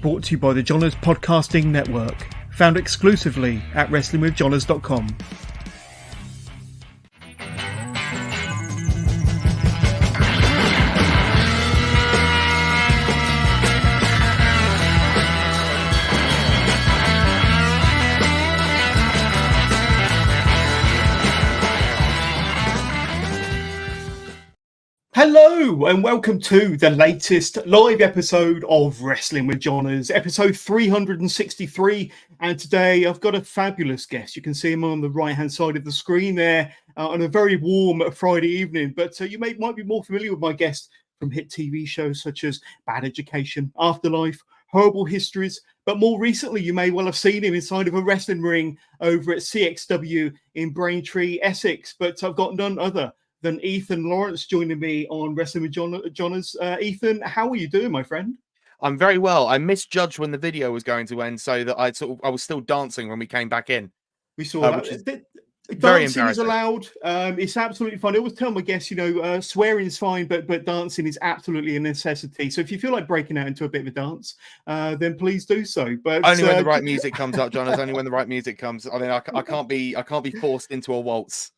brought to you by the Johners Podcasting Network, found exclusively at wrestlingwithjohners.com. Hello and welcome to the latest live episode of Wrestling with Johners, episode 363. And today I've got a fabulous guest. You can see him on the right-hand side of the screen there on a very warm Friday evening. But you might be more familiar with my guest from hit TV shows such as Bad Education, Afterlife, Horrible Histories. But more recently, you may well have seen him inside of a wrestling ring over at CXW in Braintree, Essex. But I've got none other than Ethan Lawrence joining me on Wrestling with Johners. Ethan, how are you doing, my friend? I'm very well. I misjudged when the video was going to end, so that I was still dancing when we came back in. We saw that. Dancing is allowed. It's absolutely fine. I always tell my guests, swearing is fine, but dancing is absolutely a necessity. So if you feel like breaking out into a bit of a dance, then please do so. But only when the right music comes up, John. Only when the right music comes. I mean, I can't be forced into a waltz.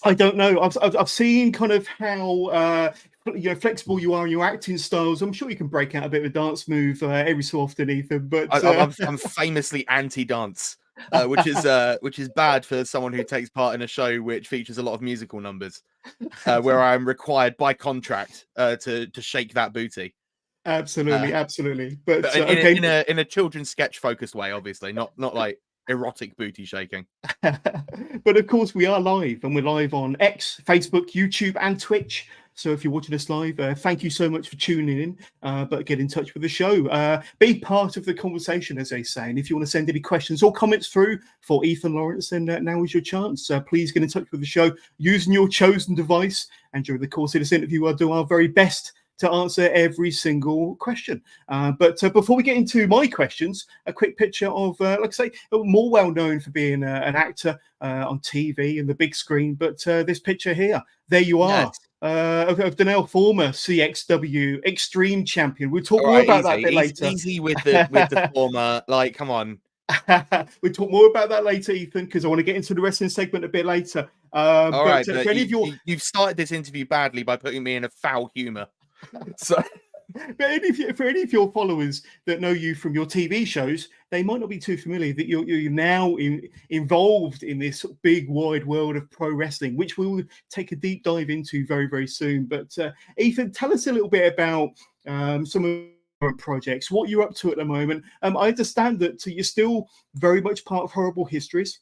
I don't know. I've seen kind of how flexible you are in your acting styles. I'm sure you can break out a bit of a dance move every so often, Ethan. But I'm famously anti-dance, which is bad for someone who takes part in a show which features a lot of musical numbers, where I'm required by contract to shake that booty. Absolutely. But in a children's sketch focused way, obviously, not like erotic booty shaking. But of course we are live, and we're live on X, Facebook, YouTube and Twitch. So if you're watching us live, thank you so much for tuning in, but get in touch with the show, be part of the conversation, as they say. And if you want to send any questions or comments through for Ethan Lawrence, then now is your chance. Please get in touch with the show using your chosen device, and during the course of this interview I'll do our very best to answer every single question. But before we get into my questions, a quick picture of, like I say, more well-known for being an actor on TV and the big screen. But this picture here, there you are, yes. Of the now former CXW Extreme Champion. We'll talk more about that a bit later. Easy with the former, like, come on. We'll talk more about that later, Ethan, because I want to get into the wrestling segment a bit later. All right, you've started this interview badly by putting me in a foul humour. So, but for any of your followers that know you from your TV shows, they might not be too familiar that you're now involved in this big wide world of pro wrestling, which we will take a deep dive into very, very soon. But Ethan, tell us a little bit about some of your projects, what you're up to at the moment. I understand that you're still very much part of Horrible Histories.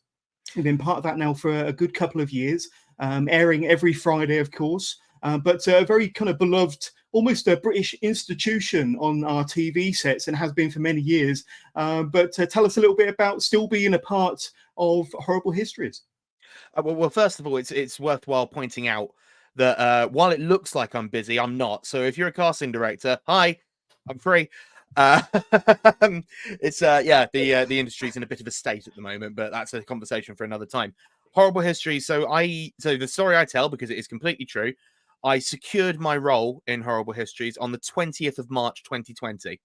You've been part of that now for a good couple of years, airing every Friday, of course. But a very kind of beloved, almost a British institution on our TV sets, and has been for many years. But tell us a little bit about still being a part of Horrible Histories. Well, first of all, it's worthwhile pointing out that while it looks like I'm busy, I'm not. So if you're a casting director, hi, I'm free. It's the industry's in a bit of a state at the moment, but that's a conversation for another time. Horrible History. So the story I tell, because it is completely true, I secured my role in Horrible Histories on the 20th of March, 2020.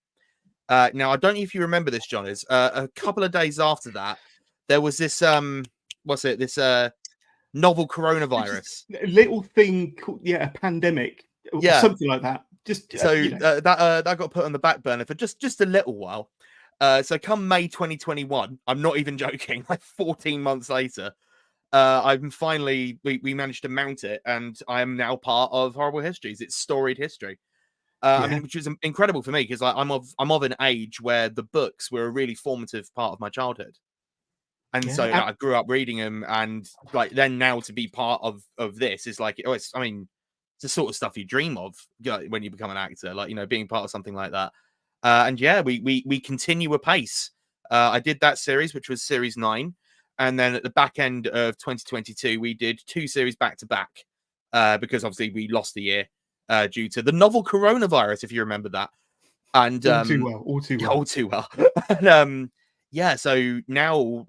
Now, I don't know if you remember this, John, is a couple of days after that, there was this, this novel coronavirus. A little thing called, a pandemic, something like that. That got put on the back burner for just a little while. So come May 2021, I'm not even joking, like 14 months later, I'm finally we managed to mount it, and I am now part of Horrible Histories. It's storied history. I mean, which is incredible for me, because I'm of an age where the books were a really formative part of my childhood, and so I grew up reading them, and like then now to be part of this is like, it's the sort of stuff you dream of when you become an actor, like being part of something like that. And we continue apace. I did that series, which was series 9. And then at the back end of 2022, we did 2 series back to back, because obviously we lost the year due to the novel coronavirus, if you remember that. And all too well. And, so now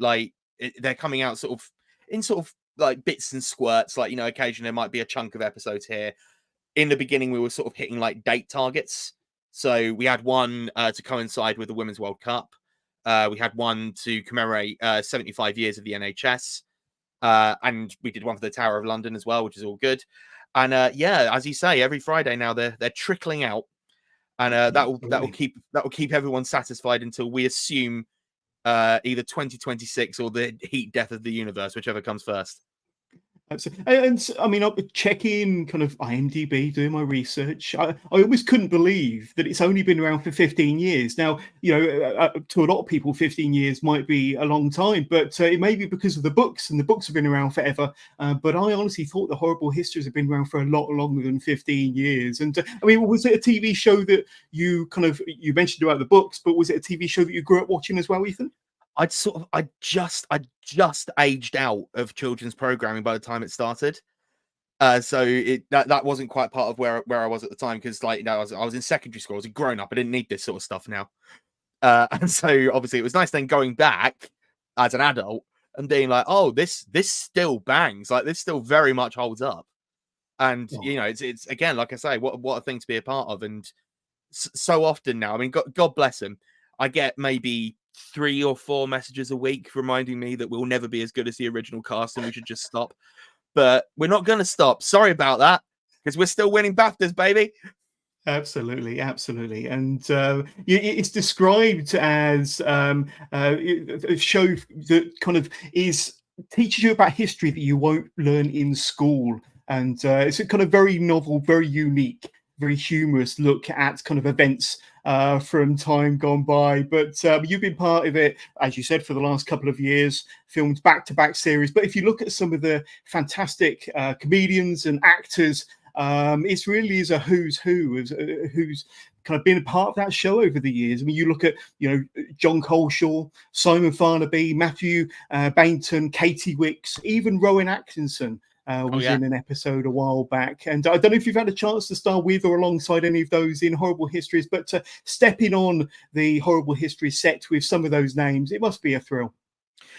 they're coming out sort of like bits and squirts. Like, occasionally there might be a chunk of episodes here. In the beginning, we were sort of hitting like date targets. So we had one to coincide with the Women's World Cup. We had one to commemorate 75 years of the NHS. And we did one for the Tower of London as well, which is all good. And yeah, as you say, every Friday now they're trickling out, and that will keep everyone satisfied until we assume either 2026 or the heat death of the universe, whichever comes first. Absolutely. And I mean, I'll check in kind of IMDb, doing my research. I almost couldn't believe that it's only been around for 15 years. Now, to a lot of people, 15 years might be a long time, but it may be because of the books, and the books have been around forever. But I honestly thought the Horrible Histories have been around for a lot longer than 15 years. And I mean, was it a TV show that you mentioned about the books, but was it a TV show that you grew up watching as well, Ethan? I just aged out of children's programming by the time it started. So that wasn't quite part of where I was at the time, because I was in secondary school, I was a grown up, I didn't need this sort of stuff now. And so obviously it was nice then going back as an adult and being like, oh, this still bangs, like this still very much holds up. And it's again, like I say, what a thing to be a part of. And so often now, I mean, God bless him, I get maybe 3 or 4 messages a week reminding me that we'll never be as good as the original cast and we should just stop. But we're not going to stop. Sorry about that, because we're still winning BAFTAs, baby. Absolutely. And it's described as a show that kind of teaches you about history that you won't learn in school. And it's a kind of very novel, very unique, very humorous look at kind of events from time gone by. But you've been part of it, as you said, for the last couple of years, filmed back-to-back series. But if you look at some of the fantastic comedians and actors, it really is a who's who, who's kind of been a part of that show over the years. I mean, you look at, John Coleshaw, Simon Farnaby, Matthew Bainton, Katie Wicks, even Rowan Atkinson was in an episode a while back. And I don't know if you've had a chance to star with or alongside any of those in Horrible Histories, but stepping on the Horrible Histories set with some of those names, it must be a thrill.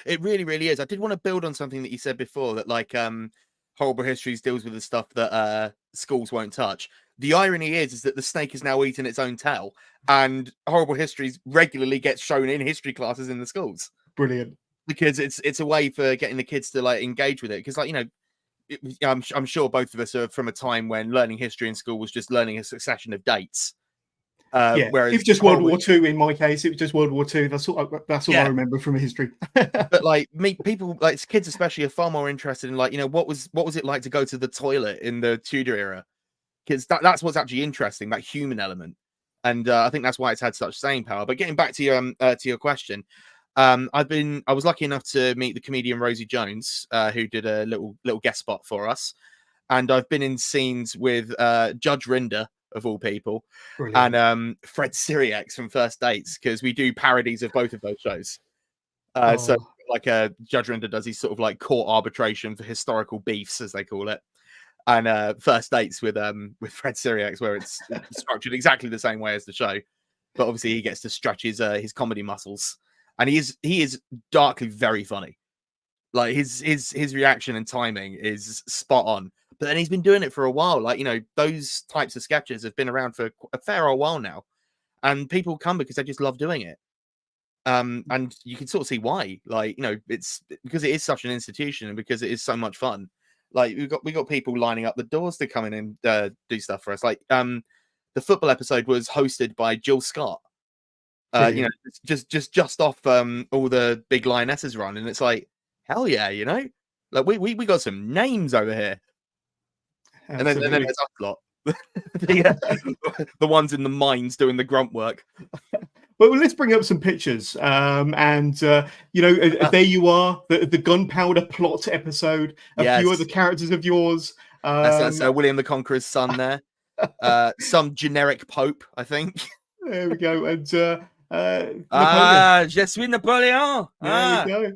It really, really is. I did want to build on something that you said before, that like Horrible Histories deals with the stuff that schools won't touch. The irony is that the snake has now eaten its own tail, and Horrible Histories regularly gets shown in history classes in the schools. Brilliant. Because it's a way for getting the kids to like engage with it. Because I'm sure both of us are from a time when learning history in school was just learning a succession of dates. Whereas it was just World War II in my case. It was just World War II. That's all I remember from history. But like people, like kids especially, are far more interested in what was it like to go to the toilet in the Tudor era, because that's what's actually interesting, that human element. And I think that's why it's had such staying power. But getting back to your question, I was lucky enough to meet the comedian Rosie Jones, who did a little guest spot for us, and I've been in scenes with Judge Rinder, of all people. Brilliant. And Fred Siriax from First Dates, because we do parodies of both of those shows. So like Judge Rinder does his sort of like court arbitration for historical beefs, as they call it, and First Dates with Fred Siriax, where it's structured exactly the same way as the show, but obviously he gets to stretch his comedy muscles. And he is darkly very funny. Like his reaction and timing is spot on. But then he's been doing it for a while. Like, those types of sketches have been around for a fair old while now. And people come because they just love doing it. And you can sort of see why. Like, it's because it is such an institution and because it is so much fun. Like, we got people lining up the doors to come in and do stuff for us. Like, the football episode was hosted by Jill Scott. Just off all the big Lionesses run, and it's like, hell yeah, like we got some names over here. And then there's us lot, the ones in the mines doing the grunt work. Well, let's bring up some pictures, and there you are, the gunpowder plot episode. A few other characters of yours. That's William the Conqueror's son there. Some generic pope, I think. There we go, and je suis Napoleon. There we go.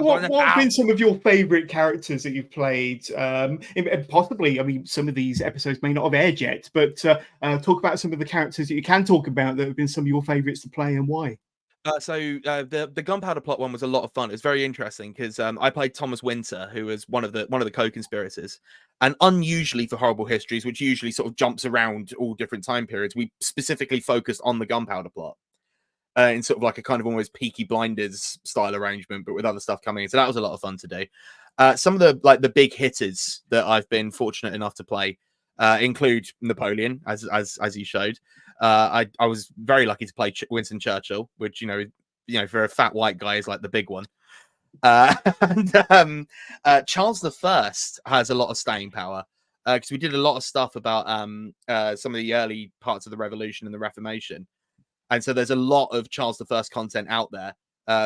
What have been some of your favorite characters that you've played? And possibly, I mean, some of these episodes may not have aired yet, but talk about some of the characters that you can talk about that have been some of your favorites to play and why. The gunpowder plot one was a lot of fun. It was very interesting because I played Thomas Winter, who was one of the co-conspirators, and unusually for horrible histories, which usually sort of jumps around all different time periods, we specifically focused on the gunpowder plot in sort of like a kind of almost Peaky Blinders style arrangement, but with other stuff coming in. So that was a lot of fun to do. Some of the big hitters that I've been fortunate enough to play include Napoleon, as you showed. I was very lucky to play Winston Churchill, which for a fat white guy is like the big one. And Charles I has a lot of staying power because we did a lot of stuff about some of the early parts of the Revolution and the Reformation, and so there's a lot of Charles I content out there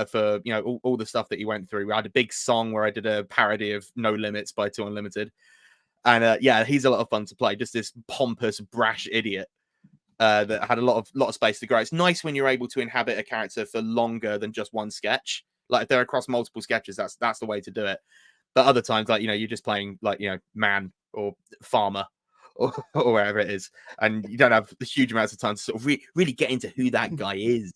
for all the stuff that he went through. I had a big song where I did a parody of No Limits by Two Unlimited, and he's a lot of fun to play. Just this pompous, brash idiot that had a lot of space to grow. It's nice when you're able to inhabit a character for longer than just one sketch. Like if they're across multiple sketches, that's the way to do it. But other times, like you're just playing like man or farmer or wherever it is, and you don't have the huge amounts of time to sort of really get into who that guy is.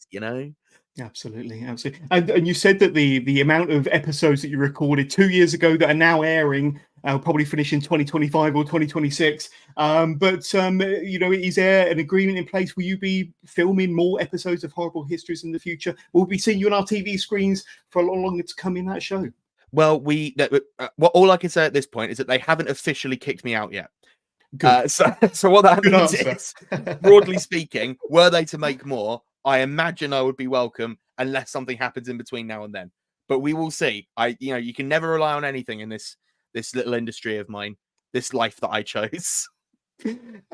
Absolutely. And you said that the amount of episodes that you recorded 2 years ago that are now airing probably finish in 2025 or 2026. Is there an agreement in place? Will you be filming more episodes of Horrible Histories in the future? Will we be seeing you on our TV screens for a lot longer to come in that show? Well, all I can say at this point is that they haven't officially kicked me out yet. So what that means is, broadly speaking, were they to make more, I imagine I would be welcome unless something happens in between now and then. But we will see. You can never rely on anything in this little industry of mine, this life that I chose.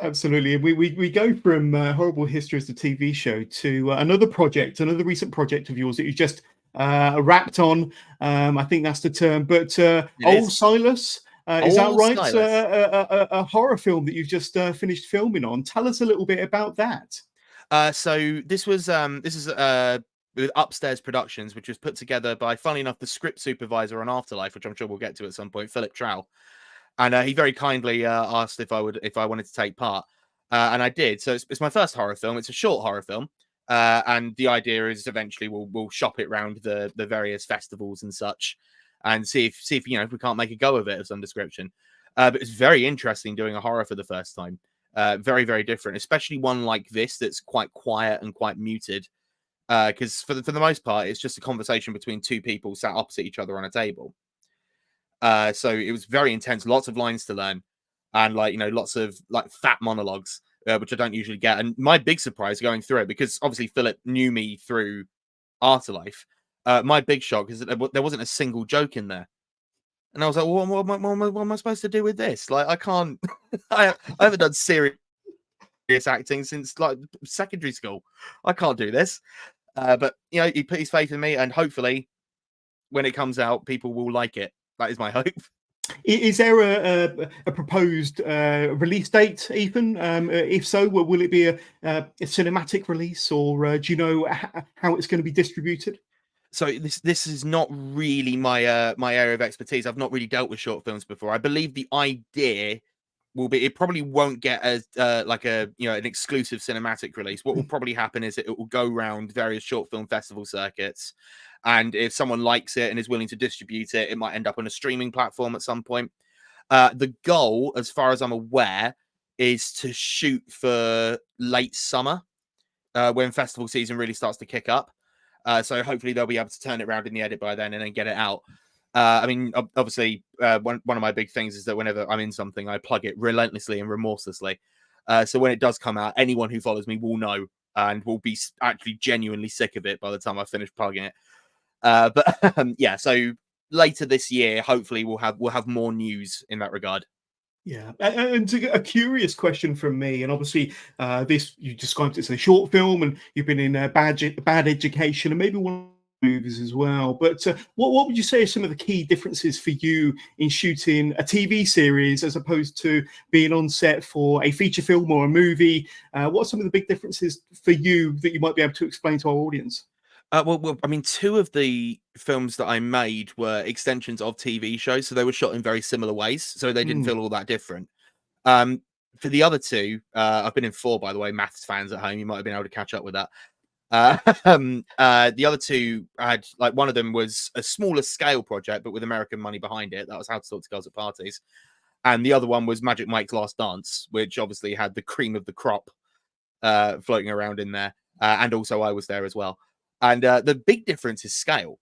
Absolutely. We go from Horrible Histories, the TV show, to another recent project of yours that you just wrapped on. I think that's the term. But Old Silas. Is that right? A horror film that you've just finished filming on. Tell us a little bit about that. So this is with Upstairs Productions, which was put together by, funnily enough, the script supervisor on Afterlife, which I'm sure we'll get to at some point, Philip Trow. And he very kindly asked if I wanted to take part, and I did. So it's my first horror film. It's a short horror film, and the idea is eventually we'll shop it around the various festivals and such, and see if we can't make a go of it of some description. But it's very interesting doing a horror for the first time. Very, very different, especially one like this that's quite quiet and quite muted. Because for the most part, it's just a conversation between two people sat opposite each other on a table. So it was very intense, lots of lines to learn, and lots of fat monologues, which I don't usually get. And my big surprise going through it, because obviously Philip knew me through Afterlife, my big shock is that there wasn't a single joke in there. And I was like, well, what am I supposed to do with this? Like, I can't, I haven't done serious acting since secondary school. I can't do this. But he put his faith in me, and hopefully when it comes out, people will like it. That is my hope. Is there a proposed release date, Ethan? If so, will it be a cinematic release, or do you know how it's going to be distributed? So this is not really my my area of expertise. I've not really dealt with short films before. I believe the idea will be, it probably won't get as an exclusive cinematic release. What will probably happen is it will go around various short film festival circuits, and if someone likes it and is willing to distribute it, it might end up on a streaming platform at some point. The goal, as far as I'm aware, is to shoot for late summer when festival season really starts to kick up. So hopefully they'll be able to turn it around in the edit by then and then get it out. I mean, obviously, one of my big things is that whenever I'm in something, I plug it relentlessly and remorselessly. So when it does come out, anyone who follows me will know and will be actually genuinely sick of it by the time I finish plugging it. Yeah, so later this year, hopefully we'll have more news in that regard. Yeah, and a curious question from me, and obviously this, you described it as a short film, and you've been in Bad Education, and maybe one of the movies as well. But what would you say are some of the key differences for you in shooting a TV series as opposed to being on set for a feature film or a movie? What are some of the big differences for you that you might be able to explain to our audience? Well, I mean, two of the films that I made were extensions of TV shows, so they were shot in very similar ways, so they didn't feel all that different. For the other two, I've been in 4, by the way, maths fans at home, you might have been able to catch up with that. The other two had, like, one of them was a smaller scale project, but with American money behind it. That was How to Talk to Girls at Parties. And the other one was Magic Mike's Last Dance, which obviously had the cream of the crop floating around in there. And also I was there as well. And the big difference is scale.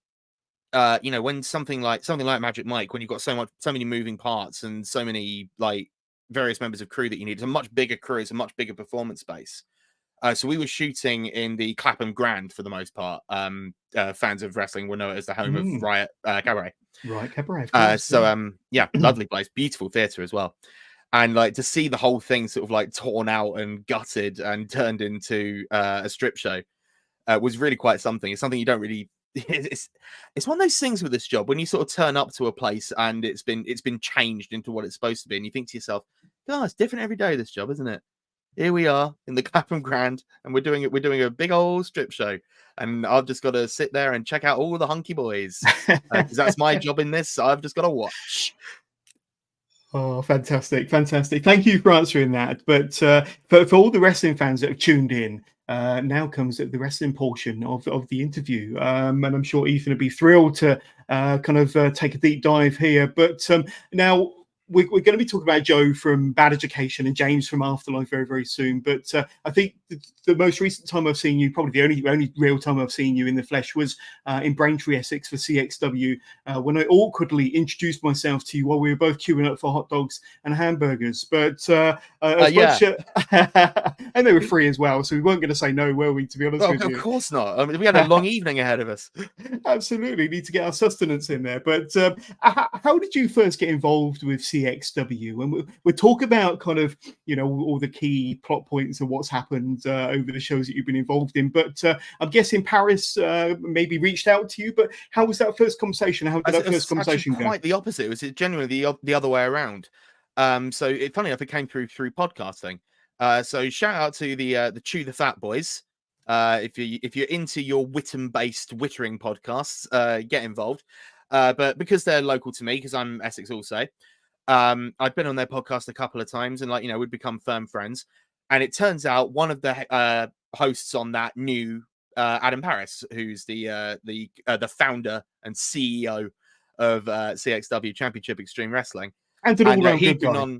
When something like Magic Mike, when you've got so many moving parts and so many like various members of crew that you need, it's a much bigger crew, it's a much bigger performance space. So we were shooting in the Clapham Grand for the most part. Fans of wrestling will know it as the home of Riot Cabaret. Right, Cabaret. Of course, Lovely place, beautiful theatre as well. And like to see the whole thing sort of like torn out and gutted and turned into a strip show was really quite something. It's something you don't really. It's one of those things with this job when you sort of turn up to a place and it's been changed into what it's supposed to be, and you think to yourself, "God, it's different every day. This job, isn't it?" Here we are in the Clapham Grand, and we're doing a big old strip show, and I've just got to sit there and check out all the hunky boys because that's my job in this. I've just got to watch. Oh, fantastic. Thank you for answering that. But for all the wrestling fans that have tuned in, now comes the wrestling portion of the interview. And I'm sure Ethan would be thrilled to take a deep dive here. But now we're going to be talking about Joe from Bad Education and James from Afterlife very, very soon. But I think the most recent time I've seen you, probably the only real time I've seen you in the flesh, was in Braintree, Essex for CXW, when I awkwardly introduced myself to you while we were both queuing up for hot dogs and hamburgers. But and they were free as well, so we weren't going to say no, were we, to be honest with you? Of course not. I mean, we had a long evening ahead of us. Absolutely. Need to get our sustenance in there. But how did you first get involved with CXW? And we'll talk about kind of, all the key plot points and what's happened over the shows that you've been involved in. But I'm guessing Paris maybe reached out to you. But how was that first conversation? How did that first conversation go? Quite the opposite. It was genuinely the other way around. So funny enough, it came through podcasting. So shout out to the Chew the Fat boys. If you're into your Whittam-based wittering podcasts, get involved. But because they're local to me, because I'm Essex also, I'd been on their podcast a couple of times, and we'd become firm friends. And it turns out one of the hosts on that knew Adam Paris, who's the founder and CEO of CXW Championship Extreme Wrestling, and all-round good guy.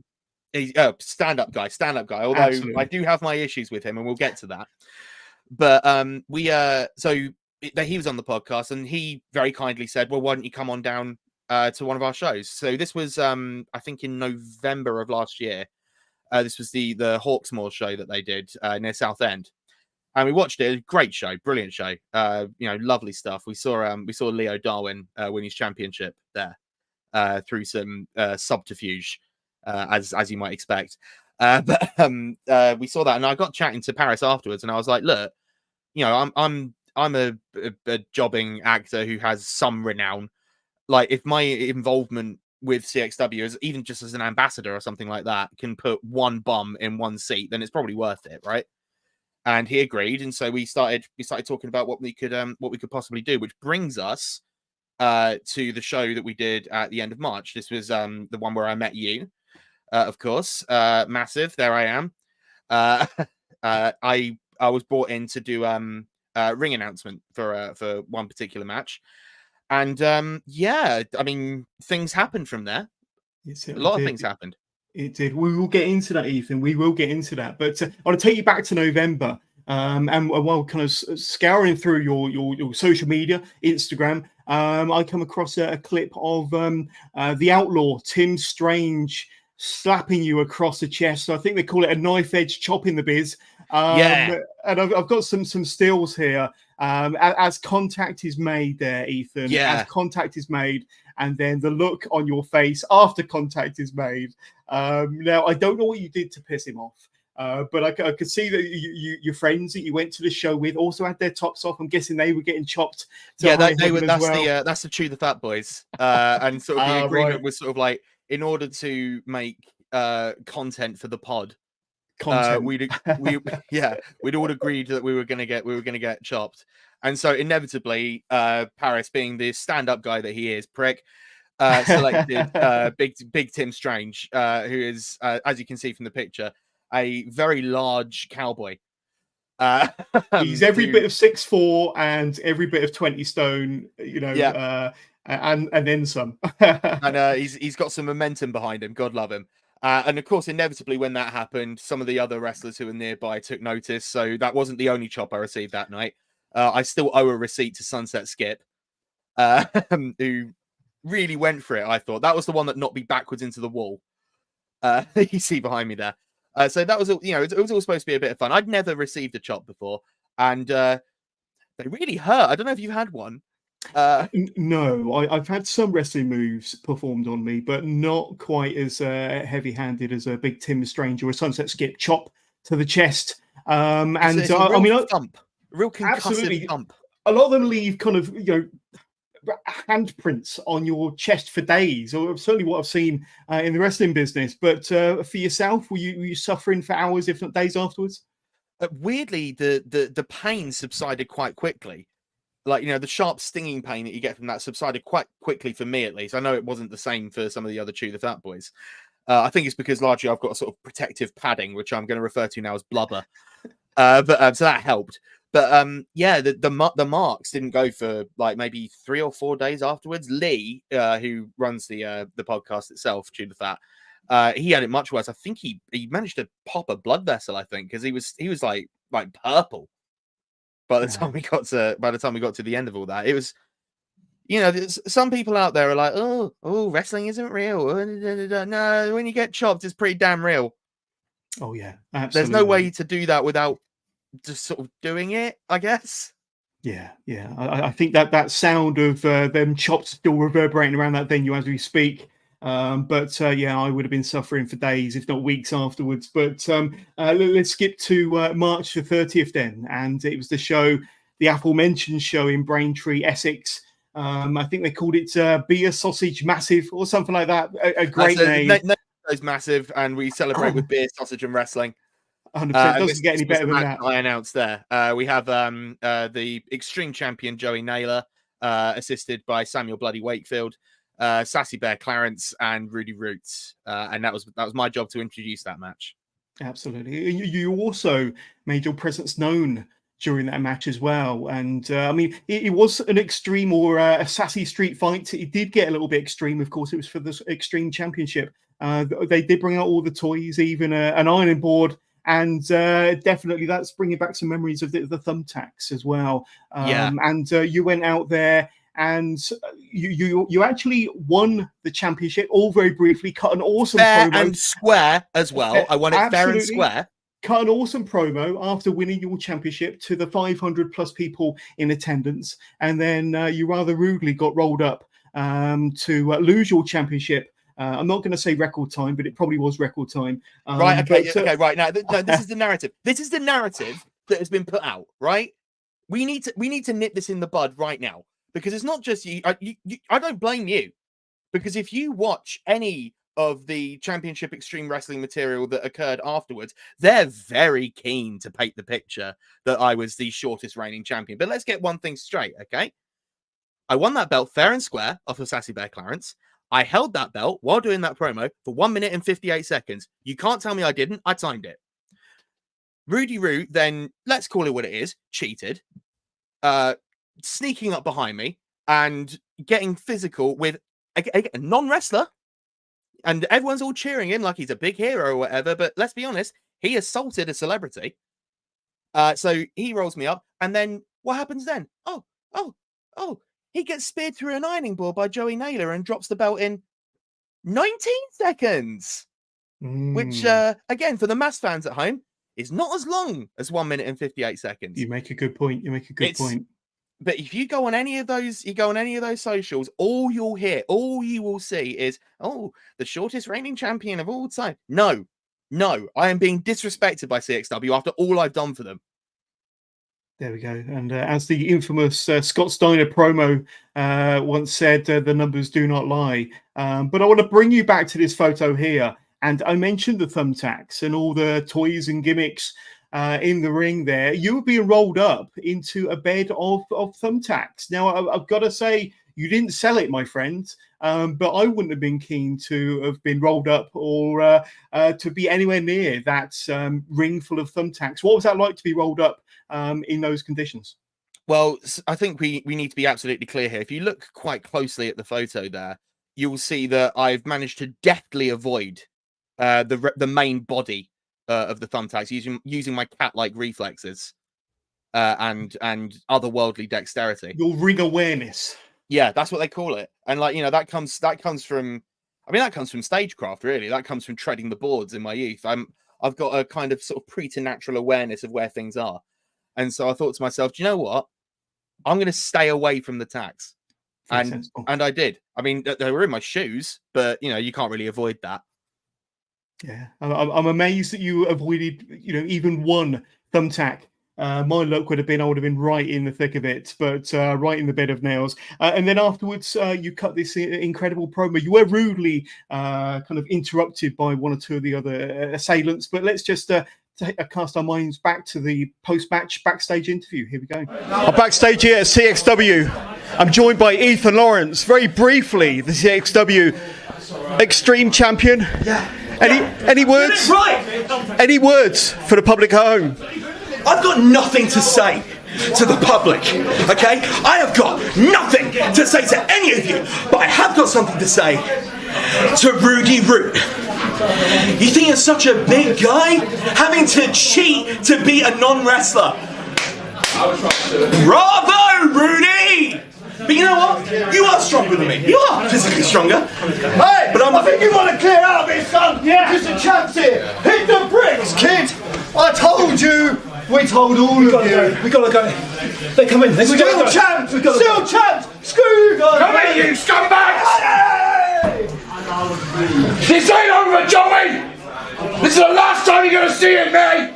He's stand-up guy. Although Absolutely. I do have my issues with him, and we'll get to that. But he was on the podcast, and he very kindly said, "Well, why don't you come on down to one of our shows?" So this was, I think, in November of last year. This was the Hawksmoor show that they did near Southend, and we watched it. Great show, brilliant show. Lovely stuff. We saw Leo Darwin win his championship there through some subterfuge, as you might expect. But we saw that, and I got chatting to Paris afterwards, and I was like, "Look, I'm a jobbing actor who has some renown. Like, if my involvement with CXW is even just as an ambassador or something like that can put one bum in one seat, then it's probably worth it, right?" And he agreed, and so we started talking about what we could possibly do, which brings us to the show that we did at the end of March. This was the one where I met you, of course. Massive. There I am. I was brought in to do ring announcement for one particular match, and I mean, things happened from there. A lot of things happened. It did. We will get into that, Ethan. We will get into that. But I want to take you back to November. And while kind of scouring through your social media, Instagram, I come across a clip of the Outlaw, Tim Strange, slapping you across the chest. So I think they call it a knife edge chop in the biz. And I've got some stills here. As contact is made there, Ethan. Yeah. As contact is made, and then the look on your face after contact is made. Now, I don't know what you did to piss him off. But I could see that your friends that you went to the show with also had their tops off. I'm guessing they were getting chopped. They were. That's the Chew the Fat boys. And sort of the agreement was sort of like, in order to make content for the pod, we'd all agreed that we were gonna get chopped. And so inevitably, Paris, being the stand-up guy that he is, prick, selected big Tim Strange, who is, as you can see from the picture, a very large cowboy. He's every bit of 6'4" and every bit of 20 stone, and then some. And he's got some momentum behind him. God love him. And of course, inevitably, when that happened, some of the other wrestlers who were nearby took notice. So that wasn't the only chop I received that night. I still owe a receipt to Sunset Skip, who really went for it. I thought that was the one that knocked me backwards into the wall. You see behind me there. So that was, it was all supposed to be a bit of fun. I'd never received a chop before, and they really hurt. I don't know if you had one. No, I've had some wrestling moves performed on me, but not quite as heavy-handed as a Big Tim Strange or a Sunset Skip chop to the chest. It's a real thump, real concussive absolutely. thump. A lot of them leave kind of handprints on your chest for days, or certainly what I've seen in the wrestling business. But for yourself, were you suffering for hours, if not days, afterwards? Weirdly, the pain subsided quite quickly. Like, the sharp stinging pain that you get from that subsided quite quickly for me, at least. I know it wasn't the same for some of the other Chew the Fat boys. I think it's because largely I've got a sort of protective padding, which I'm going to refer to now as blubber. But so that helped. But the marks didn't go for like maybe 3 or 4 days afterwards. Lee, who runs the podcast itself, Chew the Fat, he had it much worse. I think he managed to pop a blood vessel. I think because he was like purple. By the time we got to the end of all that, it was, some people out there are like, oh, wrestling isn't real. No, when you get chopped, it's pretty damn real. Oh yeah, absolutely. There's no way to do that without just sort of doing it, I guess. Yeah. I think that sound of them chops still reverberating around that venue as we speak. I would have been suffering for days, if not weeks afterwards. But let's skip to March the 30th then. And it was the aforementioned show in Braintree, Essex. I think they called it Beer Sausage Massive or something like that. A great name. No, it's massive, and we celebrate with beer, sausage, and wrestling. 100%. Doesn't get any better than that. I announced there. We have the Extreme Champion Joey Naylor, assisted by Samuel Bloody Wakefield, Sassy Bear Clarence, and Rudy Roots, and that was my job to introduce that match. Absolutely. You also made your presence known during that match as well, and it was an extreme or a sassy street fight. It did get a little bit extreme, of course. It was for the Extreme Championship. They did bring out all the toys, even an ironing board. And definitely that's bringing back some memories of the thumbtacks as well. And you went out there and you actually won the championship, all very briefly, cut an awesome fair promo. And square as well. I won it absolutely. Fair and square. Cut an awesome promo after winning your championship to the 500 plus people in attendance. And then you rather rudely got rolled up to lose your championship. I'm not going to say record time, but it probably was record time. Right. Okay. Right now, this is the narrative. This is the narrative that has been put out. Right. We need to nip this in the bud right now, because it's not just you. I don't blame you, because if you watch any of the Championship Extreme Wrestling material that occurred afterwards, they're very keen to paint the picture that I was the shortest reigning champion. But let's get one thing straight. Okay. I won that belt fair and square off of Sassy Bear Clarence. I held that belt while doing that promo for 1 minute and 58 seconds. You can't tell me I didn't. I timed it. Rudy Root, then, let's call it what it is, cheated, sneaking up behind me and getting physical with a non-wrestler. And everyone's all cheering him like he's a big hero or whatever. But let's be honest, he assaulted a celebrity. So he rolls me up. And then what happens then? Oh. He gets speared through an ironing board by Joey Naylor and drops the belt in 19 seconds. Which, again, for the mass fans at home, is not as long as 1 minute and 58 seconds. You make a good point. Point. But if you go on any of those, socials, all you will see is, the shortest reigning champion of all time. No, I am being disrespected by CXW after all I've done for them. There we go. And as the infamous Scott Steiner promo once said, the numbers do not lie. But I want to bring you back to this photo here. And I mentioned the thumbtacks and all the toys and gimmicks in the ring there. You were being rolled up into a bed of thumbtacks. Now, I've got to say, you didn't sell it, my friend. But I wouldn't have been keen to have been rolled up or to be anywhere near that ring full of thumbtacks. What was that like to be rolled up in those conditions? Well, I think we need to be absolutely clear here. If you look quite closely at the photo there, you will see that I've managed to deftly avoid the main body of the thumbtacks using my cat-like reflexes and otherworldly dexterity. Your ring awareness. Yeah, that's what they call it. And like, you know, that comes from, I mean, that comes from stagecraft, really. That comes from treading the boards in my youth. I've got a kind of sort of preternatural awareness of where things are. And so I thought to myself, do you know what? I'm going to stay away from the tacks. And I did. I mean, they were in my shoes, but you know, you can't really avoid that. Yeah, I'm amazed that you avoided, you know, even one thumbtack. My luck would have been I would have been right in the thick of it, but right in the bed of nails. And then afterwards, you cut this incredible promo. You were rudely kind of interrupted by one or two of the other assailants, but let's just cast our minds back to the post-match backstage interview. Here we go. I'm backstage here at CXW. I'm joined by Ethan Lawrence. Very briefly, the CXW Extreme Champion. Yeah. Any words? Right. Any words for the public at home? I've got nothing to say to the public, okay? I have got nothing to say to any of you, but I have got something to say to Rudy Root. You think you're such a big guy, having to cheat to be a non-wrestler? Bravo, Rudy! But you know what? You are stronger than me. You are physically stronger. Hey, but I think you want to clear out of it, son. Yeah. Because the champ's here. Hit the bricks, kid. I told you. We told all of you. We gotta go. They come in. Still champs. Still champs. Screw guys. Come in, you scumbags! This ain't over, Joey. This is the last time you're gonna see it, mate.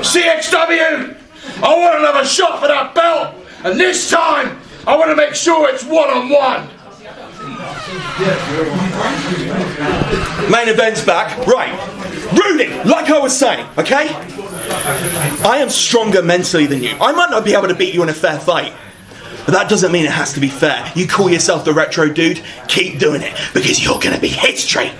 CXW. I want another shot for that belt, and this time I want to make sure it's one-on-one. Main event's back. Right. Rudy, like I was saying, okay? I am stronger mentally than you. I might not be able to beat you in a fair fight, but that doesn't mean it has to be fair. You call yourself the retro dude, keep doing it, because you're going to be history.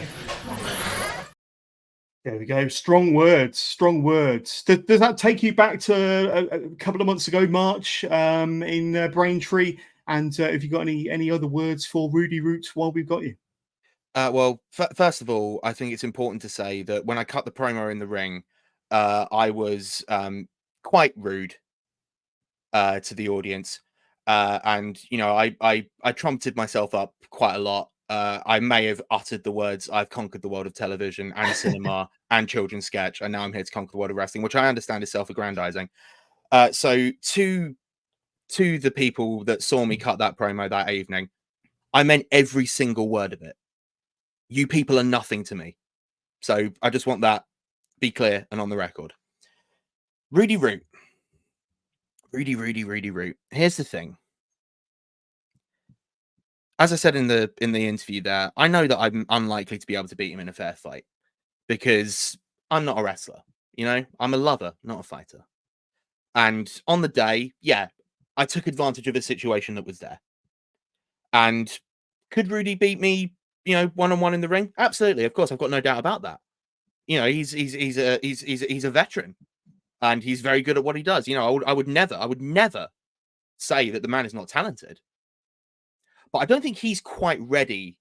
There we go. Strong words. Strong words. Does that take you back to a couple of months ago, March, in Braintree? And have you got any other words for Rudy Roots while we've got you? Well, first of all, I think it's important to say that when I cut the promo in the ring, I was quite rude to the audience. And, you know, I trumpeted myself up quite a lot. I may have uttered the words, I've conquered the world of television and cinema and children's sketch, and now I'm here to conquer the world of wrestling, which I understand is self-aggrandizing. So to the people that saw me cut that promo that evening, I meant every single word of it. You people are nothing to me. So I just want that be clear and on the record. Rudy Root. Rudy Root. Here's the thing. As I said in the interview there, I know that I'm unlikely to be able to beat him in a fair fight because I'm not a wrestler. You know, I'm a lover, not a fighter. And on the day, yeah, I took advantage of a situation that was there. And could Rudy beat me, you know, one-on-one in the ring? Absolutely, of course, I've got no doubt about that. You know, he's a veteran, and he's very good at what he does. You know, I would never say that the man is not talented. But I don't think he's quite ready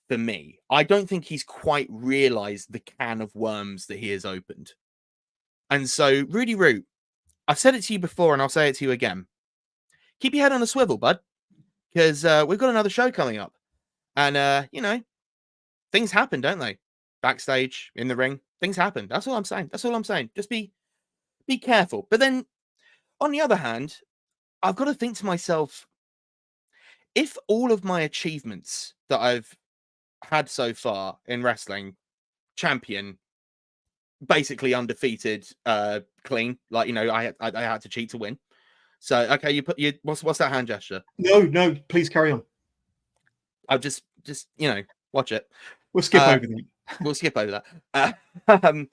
for me. I don't think he's quite realized the can of worms that he has opened. And so, Rudy Root, I've said it to you before and I'll say it to you again. Keep your head on a swivel, bud, because we've got another show coming up. And, you know, things happen, don't they? Backstage, in the ring, things happen. That's all I'm saying. That's all I'm saying. Just be careful. But then, on the other hand, I've got to think to myself, if all of my achievements that I've had so far in wrestling, champion, basically undefeated, clean, like, you know, I had to cheat to win. So, okay, what's that hand gesture? No, please carry on. I'll just, you know, watch it. We'll skip over that. We'll skip over that.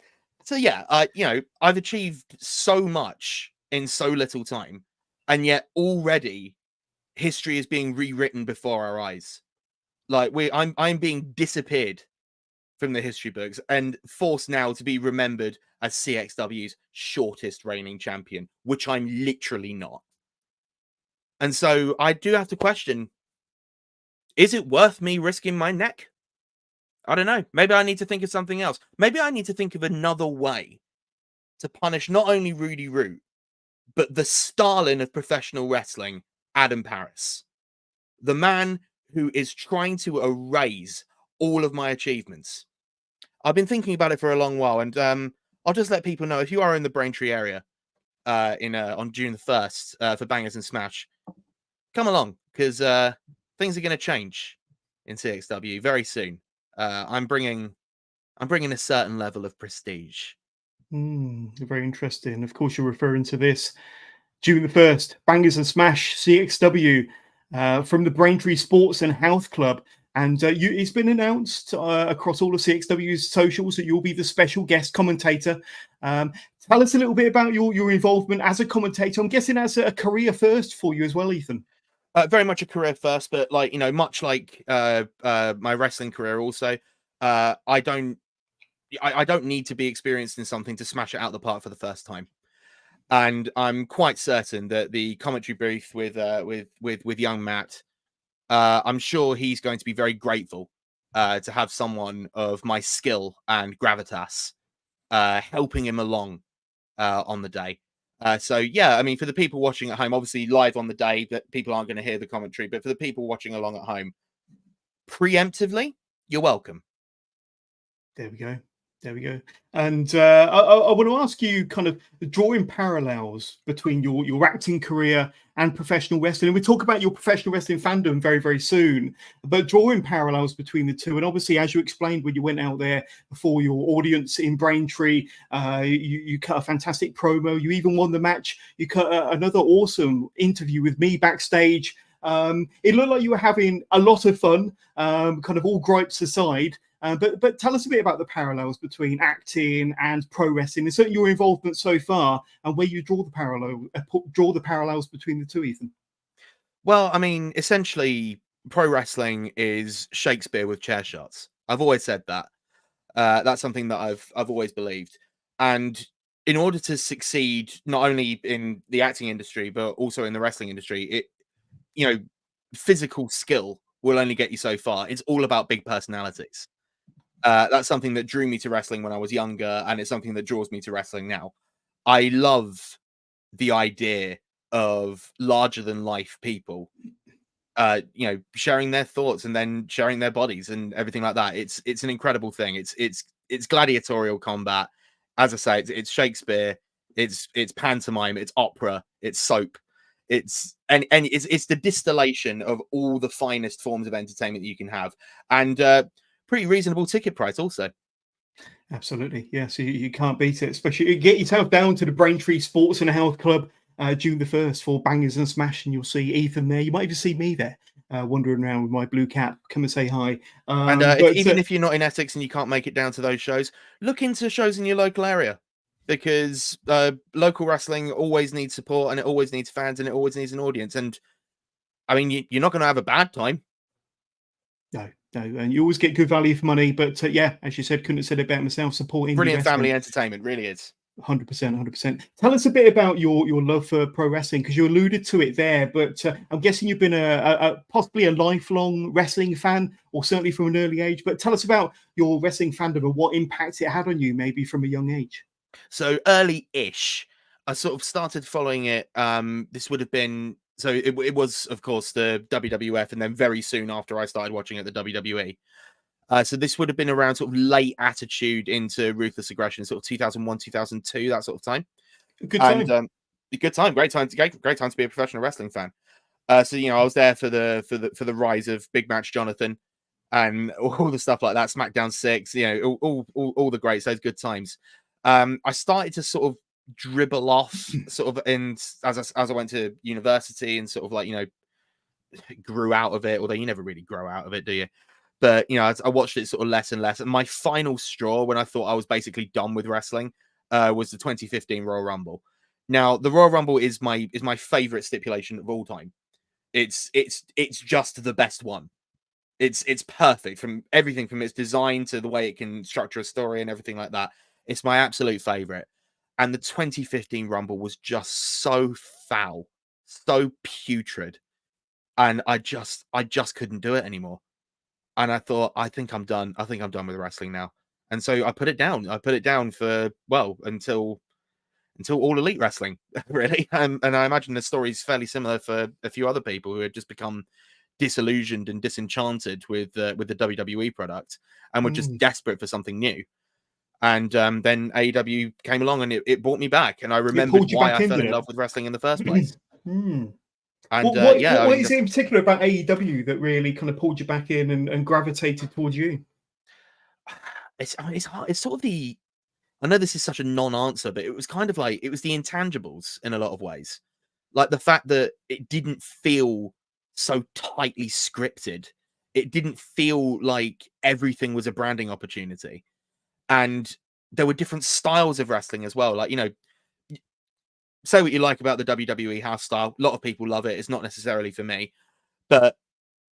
So yeah, you know, I've achieved so much in so little time, and yet already history is being rewritten before our eyes. Like I'm being disappeared from the history books and forced now to be remembered as CXW's shortest reigning champion, which I'm literally not. And so I do have to question, is it worth me risking my neck? I don't know. Maybe I need to think of something else. Maybe I need to think of another way to punish not only Rudy Root, but the Stalin of professional wrestling, Adam Paris. The man who is trying to erase all of my achievements. I've been thinking about it for a long while, and I'll just let people know, if you are in the Braintree area on June the 1st for Bangers and Smash, come along, because things are going to change in CXW very soon. I'm bringing a certain level of prestige. Very interesting. Of course, you're referring to this June the 1st, Bangers and Smash CXW from the Braintree Sports and Health Club. And it's been announced across all of CXW's socials that you'll be the special guest commentator. Tell us a little bit about your involvement as a commentator. I'm guessing that's a career first for you as well, Ethan. Very much a career first, but much like my wrestling career also, I don't need to be experienced in something to smash it out the park for the first time. And I'm quite certain that the commentary booth with young Matt, I'm sure he's going to be very grateful to have someone of my skill and gravitas helping him along on the day. So yeah, I mean, for the people watching at home, obviously live on the day, that people aren't going to hear the commentary, but for the people watching along at home, preemptively, you're welcome. There we go. And I want to ask you, kind of drawing parallels between your acting career and professional wrestling. We talk about your professional wrestling fandom very, very soon, but drawing parallels between the two. And obviously, as you explained when you went out there before your audience in Braintree, you cut a fantastic promo. You even won the match. You cut another awesome interview with me backstage. It looked like you were having a lot of fun, kind of all gripes aside. But tell us a bit about the parallels between acting and pro wrestling, and certainly your involvement so far, and where you draw the parallels between the two, Ethan. Well, I mean, essentially, pro wrestling is Shakespeare with chair shots. I've always said that. That's something that I've always believed. And in order to succeed, not only in the acting industry but also in the wrestling industry, physical skill will only get you so far. It's all about big personalities. That's something that drew me to wrestling when I was younger, and it's something that draws me to wrestling now. I love the idea of larger than life people, sharing their thoughts and then sharing their bodies and everything like that. It's an incredible thing. It's gladiatorial combat. As I say, it's Shakespeare. It's pantomime. It's opera. It's soap. It's the distillation of all the finest forms of entertainment that you can have, and pretty reasonable ticket price also. Absolutely, yeah. So you can't beat it. Especially you get yourself down to the Braintree Sports and Health Club June the 1st for Bangers and Smash, and you'll see Ethan there. You might even see me there, wandering around with my blue cap. Come and say hi. If you're not in Essex and you can't make it down to those shows, look into shows in your local area, because local wrestling always needs support, and it always needs fans, and it always needs an audience. And I mean, you're not going to have a bad time. No, and you always get good value for money. But yeah, as you said, couldn't have said it better myself. Supporting brilliant family entertainment, really is. 100%. Tell us a bit about your love for pro wrestling, because you alluded to it there. But I'm guessing you've been possibly a lifelong wrestling fan, or certainly from an early age. But tell us about your wrestling fandom and what impact it had on you, maybe from a young age. So early-ish, I sort of started following it. This would have been. So it was, of course, the WWF, and then very soon after I started watching it, the WWE. So this would have been around sort of late Attitude into Ruthless Aggression, sort of 2001, 2002, that sort of time. Good time. And, good time, great time to be a professional wrestling fan. So I was there for the rise of Big Match Jonathan and all the stuff like that, SmackDown 6, all the greats, those good times. I started to sort of dribble off sort of as I went to university, and sort of grew out of it, although you never really grow out of it, do you? But I watched it sort of less and less, and my final straw when I thought I was basically done with wrestling was the 2015 Royal Rumble. Now the Royal Rumble is my favorite stipulation of all time. It's just the best one. It's perfect from everything, from its design to the way it can structure a story and everything like that. It's my absolute favorite. And the 2015 Rumble was just so foul, so putrid, and I just couldn't do it anymore. And I thought, I think I'm done. I think I'm done with wrestling now. And so I put it down. I put it down for, well, until All Elite Wrestling, really. And I imagine the story's fairly similar for a few other people who had just become disillusioned and disenchanted with the WWE product and were just desperate for something new. And then AEW came along and it brought me back. And I remembered why I fell in love with wrestling in the first place. And what is it in particular about AEW that really kind of pulled you back in and gravitated towards you? It's hard. It's sort of the, I know this is such a non-answer, but it was kind of like, it was the intangibles in a lot of ways. Like the fact that it didn't feel so tightly scripted. It didn't feel like everything was a branding opportunity. And there were different styles of wrestling as well. Like, you know, say what you like about the WWE house style. A lot of people love it. It's not necessarily for me. But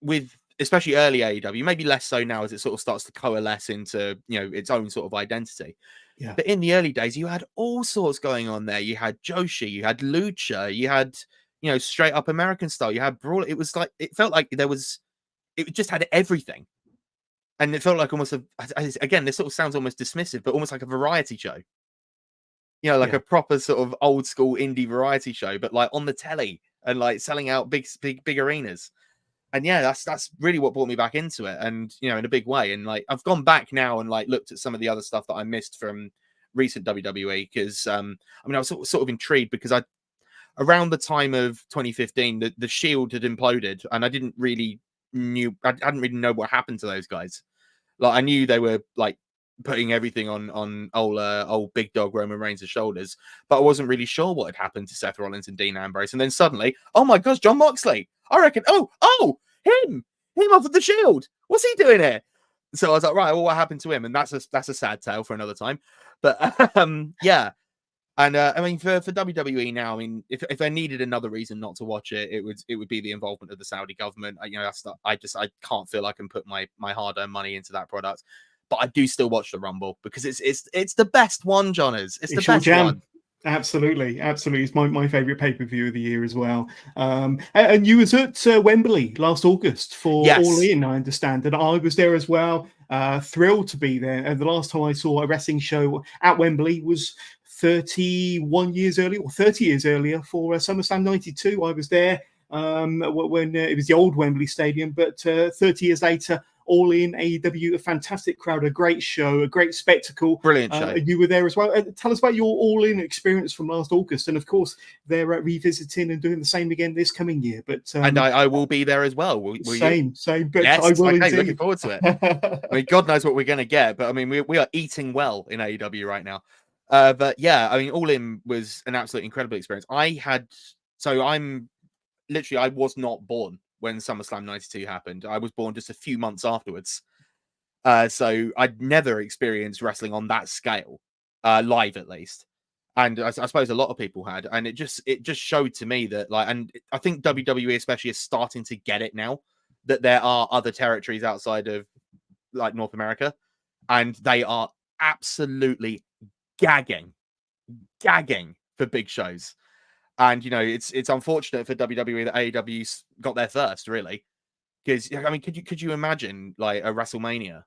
with especially early AEW, maybe less so now as it sort of starts to coalesce into, you know, its own sort of identity. Yeah. But in the early days, you had all sorts going on there. You had Joshi, you had Lucha, you had, you know, straight up American style. You had Brawl. It was like, it felt like it just had everything. And it felt like almost again, this sort of sounds almost dismissive, but almost like a variety show. You know, like a proper sort of old school indie variety show, but like on the telly and like selling out big arenas. And yeah, that's really what brought me back into it. And, you know, in a big way. And like, I've gone back now and like looked at some of the other stuff that I missed from recent WWE. Because, I mean, I was sort of intrigued because around the time of 2015, the Shield had imploded and I didn't really know what happened to those guys. Like, I knew they were like putting everything on old big dog Roman Reigns' shoulders, but I wasn't really sure what had happened to Seth Rollins and Dean Ambrose. And then suddenly, oh my gosh, Jon Moxley! I reckon, oh, him off of the Shield. What's he doing here? So I was like, right, well, what happened to him? And that's a sad tale for another time. But yeah. And I mean, for WWE now, I mean, if I needed another reason not to watch it, it would be the involvement of the Saudi government. You know, I can't feel I can put my hard-earned money into that product. But I do still watch the Rumble because it's the best one, Johners. It's the best one. Absolutely. It's my favourite pay-per-view of the year as well. And you was at Wembley last August for All In, I understand, and I was there as well. Thrilled to be there. And the last time I saw a wrestling show at Wembley was 31 years earlier, or 30 years earlier, for SummerSlam 92. I was there when it was the old Wembley Stadium, but 30 years later, All In, AEW, a fantastic crowd, a great show, a great spectacle. Brilliant show. You were there as well. Tell us about your All In experience from last August. And of course, they're revisiting and doing the same again this coming year. But and I will be there as well. Will same. But yes, I will okay, looking forward to it. I mean, God knows what we're going to get. But I mean, we are eating well in AEW right now. But yeah, I mean, All In was an absolutely incredible experience. I was not born when SummerSlam 92 happened. I was born just a few months afterwards. So I'd never experienced wrestling on that scale, live at least. And I suppose a lot of people had. And it just showed to me that, like, and I think WWE especially is starting to get it now, that there are other territories outside of like North America. And they are absolutely gagging for big shows. And, you know, it's unfortunate for WWE that AEW's got there first, really. Because, I mean, could you imagine, like, a WrestleMania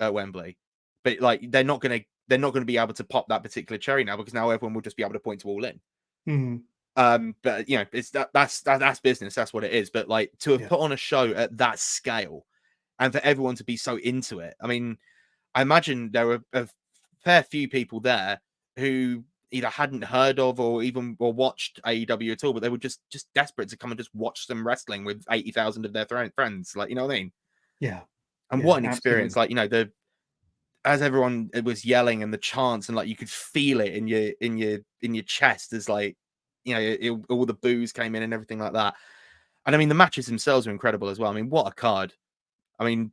at Wembley? But, like, they're not going to be able to pop that particular cherry now, because now everyone will just be able to point to All In. Mm-hmm. But, you know, that's business. That's what it is. But, like, to have put on a show at that scale and for everyone to be so into it. I mean, I imagine there were a fair few people there who either hadn't heard of or watched AEW at all, but they were just desperate to come and just watch some wrestling with 80,000 of their friends. Like, you know what I mean? Yeah. And what an experience! Like, you know, as everyone was yelling and the chants, and like you could feel it in your chest as, like, you know, all the boos came in and everything like that. And I mean, the matches themselves are incredible as well. I mean, what a card! I mean,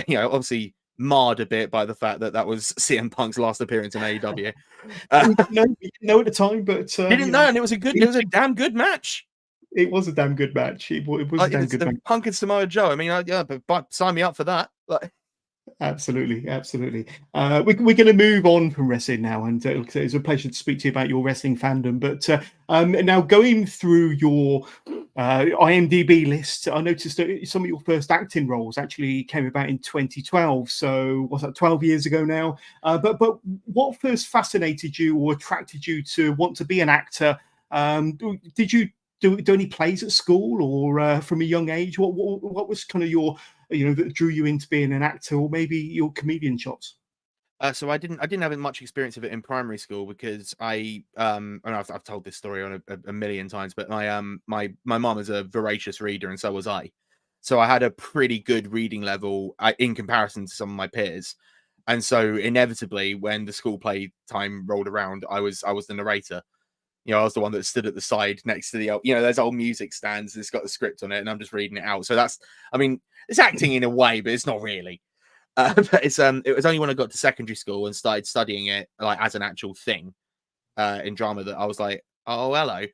you know, obviously marred a bit by the fact that was CM Punk's last appearance in AEW. We didn't know at the time, but didn't know, and it was a damn good match. It was a damn good match. It was a Like, damn it's good the match. Punk and Samoa Joe. I mean, yeah, but sign me up for that. Like, Absolutely, absolutely. We're going to move on from wrestling now, and it's a pleasure to speak to you about your wrestling fandom. But now going through your IMDb list, I noticed that some of your first acting roles actually came about in 2012. So what's that, 12 years ago now? But what first fascinated you or attracted you to want to be an actor? Did you do any plays at school or from a young age? What was kind of your that drew you into being an actor, or maybe your comedian chops? so I didn't have much experience of it in primary school because and I've told this story on a million times, but my mom is a voracious reader and so was I. So I had a pretty good reading level in comparison to some of my peers. And so inevitably when the school play time rolled around, I was the narrator. I was the one that stood at the side next to the, there's old music stands. It's got the script on it, and I'm just reading it out. So it's acting in a way, but it's not really. But it was only when I got to secondary school and started studying it like as an actual thing in drama that I was like, oh, hello.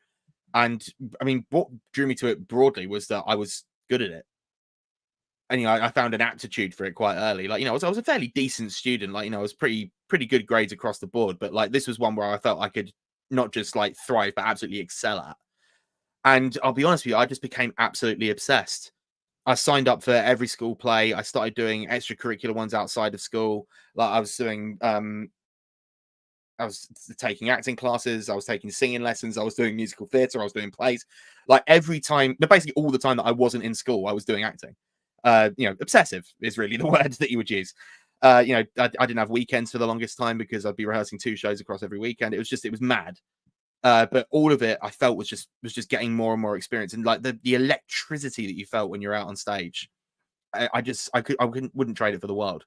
And I mean, what drew me to it broadly was that I was good at it. And I found an aptitude for it quite early. Like, I was a fairly decent student. Like, I was pretty good grades across the board. But like, this was one where I felt I could not just like thrive, but absolutely excel at. And I'll be honest with you, I just became absolutely obsessed. I signed up for every school play. I started doing extracurricular ones outside of school. Like I was doing, I was taking acting classes. I was taking singing lessons. I was doing musical theatre. I was doing plays. Like every time, but basically all the time that I wasn't in school, I was doing acting. Obsessive is really the word that you would use. I didn't have weekends for the longest time because I'd be rehearsing 2 shows across every weekend. It was mad. But all of it I felt was just getting more and more experience, and like the electricity that you felt when you're out on stage. I wouldn't trade it for the world.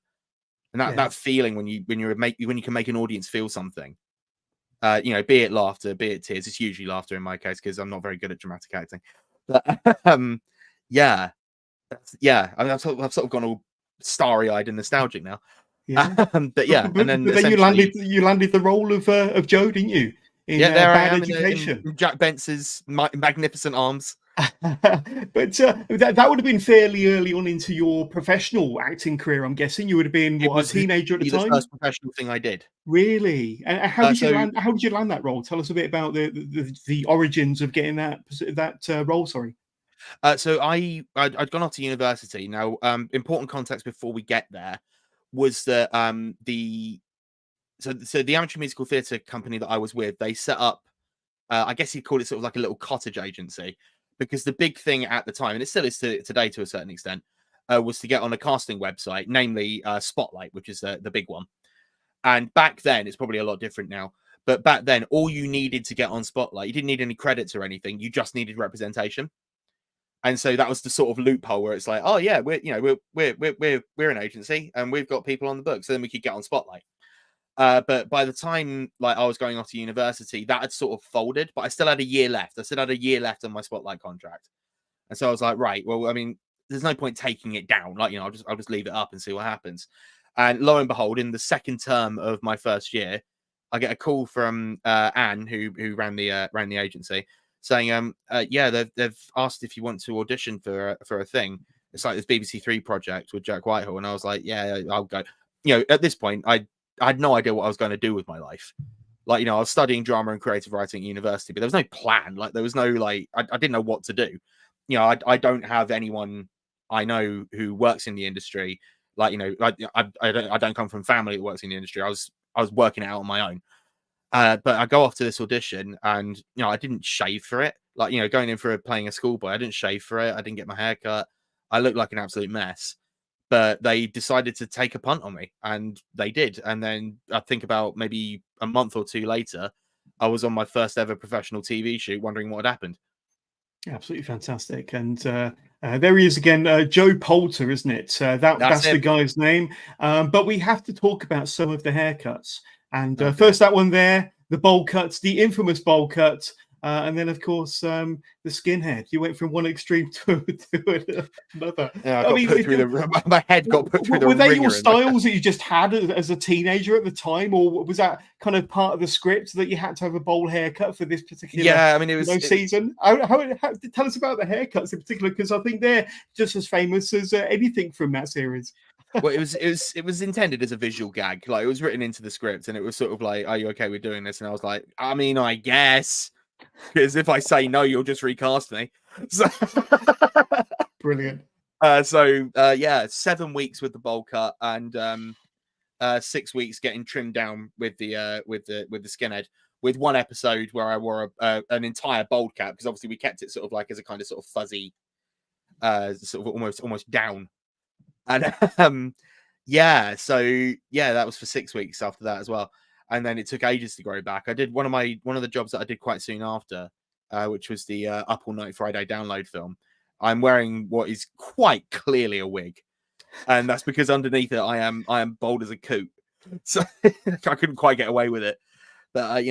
And that feeling when you can make an audience feel something, be it laughter, be it tears. It's usually laughter in my case because I'm not very good at dramatic acting. But yeah. I mean, I've sort of gone all starry-eyed and nostalgic now. Yeah, but yeah, and then you landed the role of Joe, didn't you? There I am Education. in Jack Bence's magnificent arms. But that would have been fairly early on into your professional acting career. I'm guessing you would have been a teenager at the time. The first professional thing I did. Really? And how did you land that role? Tell us a bit about the origins of getting that role. Sorry. So I'd gone off to university. Now, important context before we get there was that the amateur musical theatre company that I was with, they set up, I guess you'd call it sort of like a little cottage agency, because the big thing at the time, and it still is today to a certain extent, was to get on a casting website, namely Spotlight, which is the big one. And back then, it's probably a lot different now, but back then, all you needed to get on Spotlight, you didn't need any credits or anything, you just needed representation. And so that was the sort of loophole where it's like, oh yeah, we're an agency and we've got people on the books, so then we could get on Spotlight. But by the time like I was going off to university, that had sort of folded, but I still had a year left. I still had a year left on my Spotlight contract. And so I was like, right, well, I mean, there's no point taking it down. Like, I'll just leave it up and see what happens. And lo and behold, in the second term of my first year, I get a call from Anne, who ran the agency, saying, they've asked if you want to audition for a thing. It's like this BBC Three project with Jack Whitehall. And I was like, yeah, I'll go. At this point, I had no idea what I was going to do with my life. Like, I was studying drama and creative writing at university, but there was no plan. Like, there was no, like, I didn't know what to do. I don't have anyone I know who works in the industry. Like, I don't come from family that works in the industry. I was working it out on my own. But I go off to this audition and, I didn't shave for it. Like, going in for playing a schoolboy, I didn't shave for it. I didn't get my hair cut. I looked like an absolute mess. But they decided to take a punt on me, and they did. And then I think about maybe a month or 2 later, I was on my first ever professional TV shoot, wondering what had happened. Absolutely fantastic. And there he is again, Joe Poulter, isn't it? That's the guy's name. But we have to talk about some of the haircuts. And first, that one there, the bowl cuts, the infamous bowl cut. and then of course the skinhead. You went from one extreme to another. Yeah, my head got put through the Were they ringer your styles that you just had as a teenager at the time, or was that kind of part of the script that you had to have a bowl haircut for this particular? Yeah, I mean, it was season. How, tell us about the haircuts in particular, because I think they're just as famous as anything from that series. Well, it was intended as a visual gag. Like, it was written into the script, and it was sort of like, "Are you okay with doing this?" And I was like, "I mean, I guess." Because if I say no, you'll just recast me. So Brilliant. Yeah, 7 weeks with the bowl cut, and 6 weeks getting trimmed down with the skinhead. With one episode where I wore an entire bald cap, because obviously we kept it sort of like as a kind of sort of fuzzy, sort of almost down. And that was for 6 weeks after that as well. And then it took ages to grow back. I did one of the jobs that I did quite soon after, which was the Up All Night Friday download film. I'm wearing what is quite clearly a wig, and that's because underneath it I am bald as a coot. So I couldn't quite get away with it. But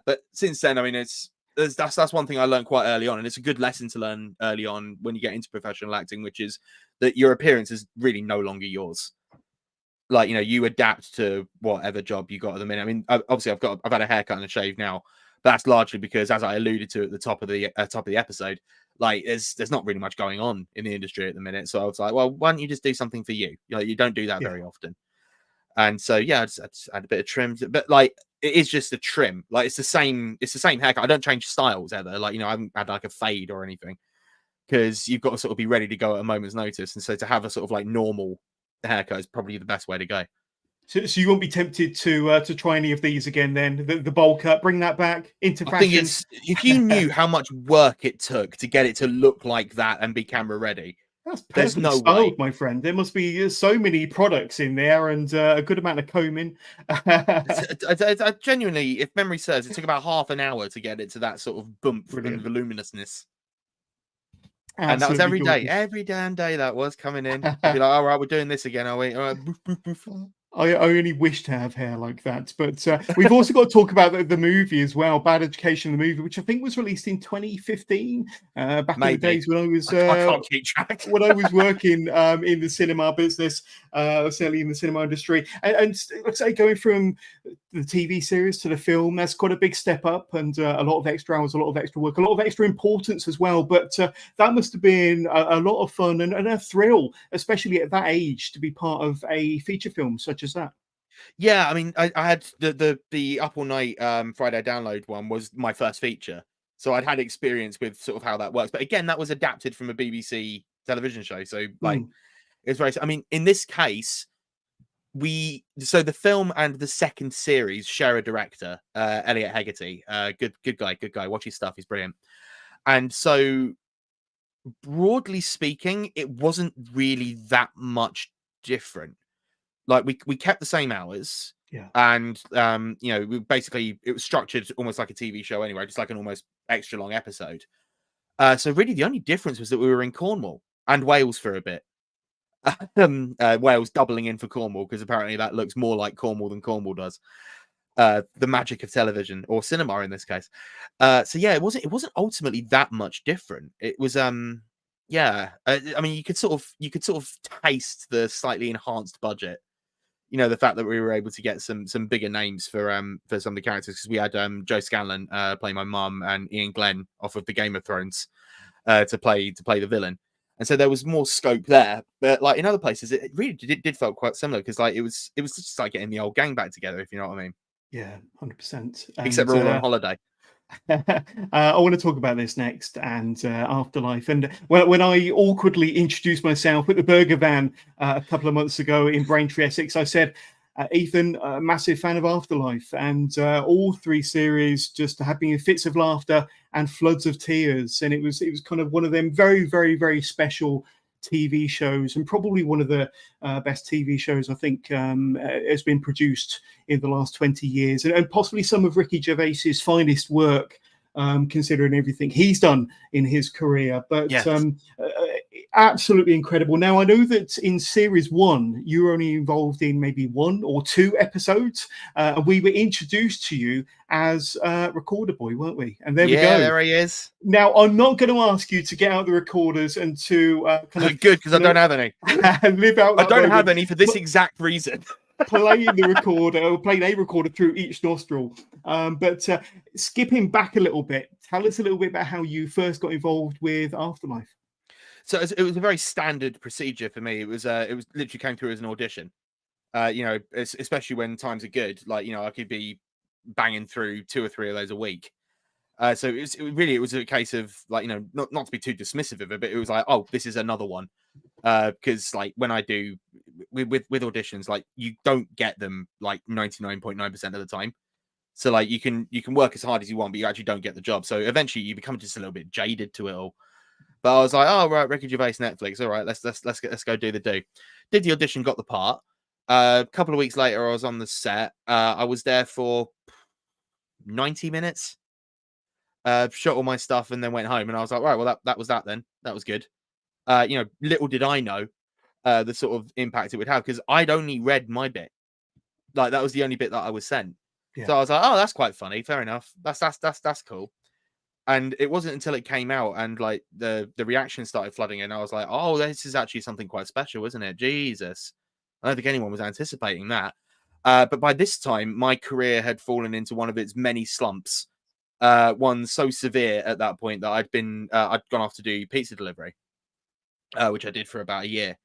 but since then, I mean, that's one thing I learned quite early on, and it's a good lesson to learn early on when you get into professional acting, which is that your appearance is really no longer yours. Like, you adapt to whatever job you got at the minute. I mean, obviously I've had a haircut and a shave now, but that's largely because, as I alluded to at the top of the episode, like there's not really much going on in the industry at the minute. So I was like, well, why don't you just do something for you? You don't do that very often. And so I just had a bit of trim, but like it is just a trim. Like it's the same haircut. I don't change styles ever. Like, I haven't had like a fade or anything, because you've got to sort of be ready to go at a moment's notice. And so to have a sort of like normal haircut is probably the best way to go. So you won't be tempted to try any of these again then? The bowl cut, bring that back into fashion? I think if you knew how much work it took to get it to look like that and be camera ready, there's no way, my friend. There must be so many products in there, and a good amount of combing. I genuinely, if memory serves, it took about half an hour to get it to that sort of bump and voluminousness. And that was every day. Every damn day that was coming in. I'd be like, all right, we're doing this again, are we? All right, boof, boof, boof. I only wish to have hair like that. But we've also got to talk about the movie as well, Bad Education, the movie, which I think was released in 2015, back in the days when I was I can't keep track. when I was working in the cinema business, certainly in the cinema industry. And let's say going from the TV series to the film, that's quite a big step up, and a lot of extra hours, a lot of extra work, a lot of extra importance as well. But that must have been a lot of fun and a thrill, especially at that age, to be part of a feature film such as that. Yeah, I mean, I had the Up All Night Friday download one was my first feature, so I'd had experience with sort of how that works. But again, that was adapted from a BBC television show, so like it's very. I mean, in this case, so the film and the second series share a director, Elliot Hegarty. Good guy. Watch his stuff; he's brilliant. And so, broadly speaking, it wasn't really that much different. Like we kept the same hours, and we basically, it was structured almost like a TV show anyway, just like an almost extra long episode. So really, the only difference was that we were in Cornwall and Wales for a bit. Wales doubling in for Cornwall, because apparently that looks more like Cornwall than Cornwall does. The magic of television, or cinema in this case. It wasn't ultimately that much different. It was I mean, you could sort of taste the slightly enhanced budget. The fact that we were able to get some bigger names for some of the characters, because we had Joe Scanlon play my mum, and Ian Glenn off of the Game of Thrones to play the villain. And so there was more scope there. But like in other places, it really did felt quite similar, because like it was just like getting the old gang back together, if you know what I mean. Yeah, 100%. Except we're all on holiday. I want to talk about this next, and Afterlife. And when I awkwardly introduced myself at the burger van a couple of months ago in Braintree, Essex, I said, Ethan, a massive fan of Afterlife, and all three series just had me in fits of laughter and floods of tears. And it was kind of one of them very, very, very special TV shows, and probably one of the best TV shows I think has been produced in the last 20 years, and possibly some of Ricky Gervais's finest work, considering everything he's done in his career. But yes. Absolutely incredible. Now, I know that in series 1, you were only involved in maybe 1 or 2 episodes, and we were introduced to you as Recorder Boy, weren't we? And there we go. There he is. Now, I'm not going to ask you to get out the recorders and to kind of good, because I don't have any. live out. I don't moment. have any for this exact reason. Playing the recorder or playing a recorder through each nostril. But skipping back a little bit, tell us a little bit about how you first got involved with Afterlife. So it was a very standard procedure for me. It was literally came through as an audition. Especially when times are good, like, I could be banging through 2 or 3 of those a week. So it was a case of, like, not to be too dismissive of it, but it was like, oh, this is another one. Because like when I do with auditions, like, you don't get them like 99.9% of the time. So like you can work as hard as you want, but you actually don't get the job. So eventually you become just a little bit jaded to it all. But I was like, oh, right, Ricky Gervais, Netflix. All right, let's go do the do. Did the audition, got the part. A couple of weeks later, I was on the set. I was there for 90 minutes. Shot all my stuff and then went home. And I was like, right, well, that was that then. That was good. Little did I know the sort of impact it would have, because I'd only read my bit. Like, that was the only bit that I was sent. Yeah. So I was like, oh, that's quite funny. Fair enough. That's cool. And it wasn't until it came out and like the reaction started flooding in, I was like, oh, this is actually something quite special, isn't it? Jesus. I don't think anyone was anticipating that. But by this time, my career had fallen into one of its many slumps. One so severe at that point that I'd gone off to do pizza delivery, which I did for about a year.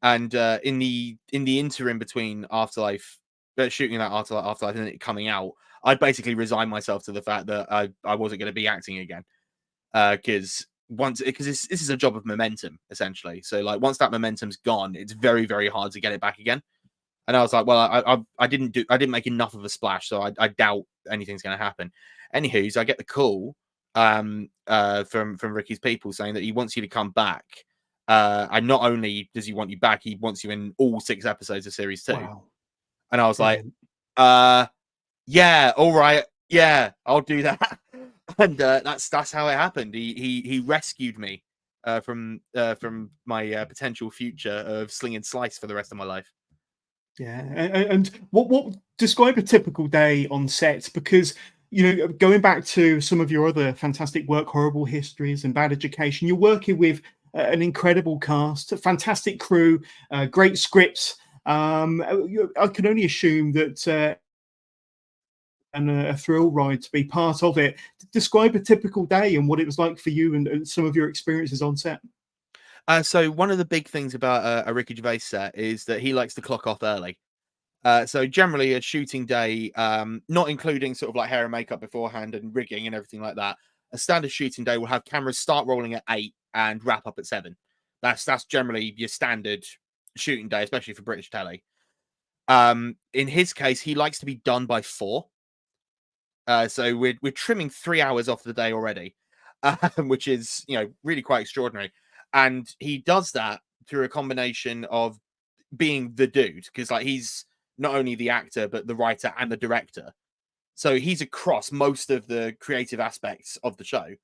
And in the interim between Afterlife, shooting that Afterlife and it coming out, I basically resigned myself to the fact that I wasn't going to be acting again, because this is a job of momentum, essentially. So like once that momentum's gone, it's very, very hard to get it back again. And I was like, well, I didn't make enough of a splash, so I doubt anything's going to happen. Anywho, so I get the call from Ricky's people saying that he wants you to come back. And not only does he want you back, he wants you in all 6 episodes of series 2. Wow. And I was like, yeah, all right, yeah, I'll do that. And that's how it happened. He rescued me from my potential future of sling and slice for the rest of my life. Yeah, and what describe a typical day on set, because going back to some of your other fantastic work, Horrible Histories and Bad Education, you're working with an incredible cast, a fantastic crew, great scripts. I can only assume that. And a thrill ride to be part of it. Describe a typical day and what it was like for you and some of your experiences on set. So one of the big things about a Ricky Gervais set is that he likes to clock off early. So generally a shooting day, not including sort of like hair and makeup beforehand and rigging and everything like that, a standard shooting day will have cameras start rolling at 8 and wrap up at 7. That's generally your standard shooting day, especially for British telly. In his case, he likes to be done by 4. So we're trimming 3 hours off the day already, which is really quite extraordinary. And he does that through a combination of being the dude, because like he's not only the actor but the writer and the director. So he's across most of the creative aspects of the show,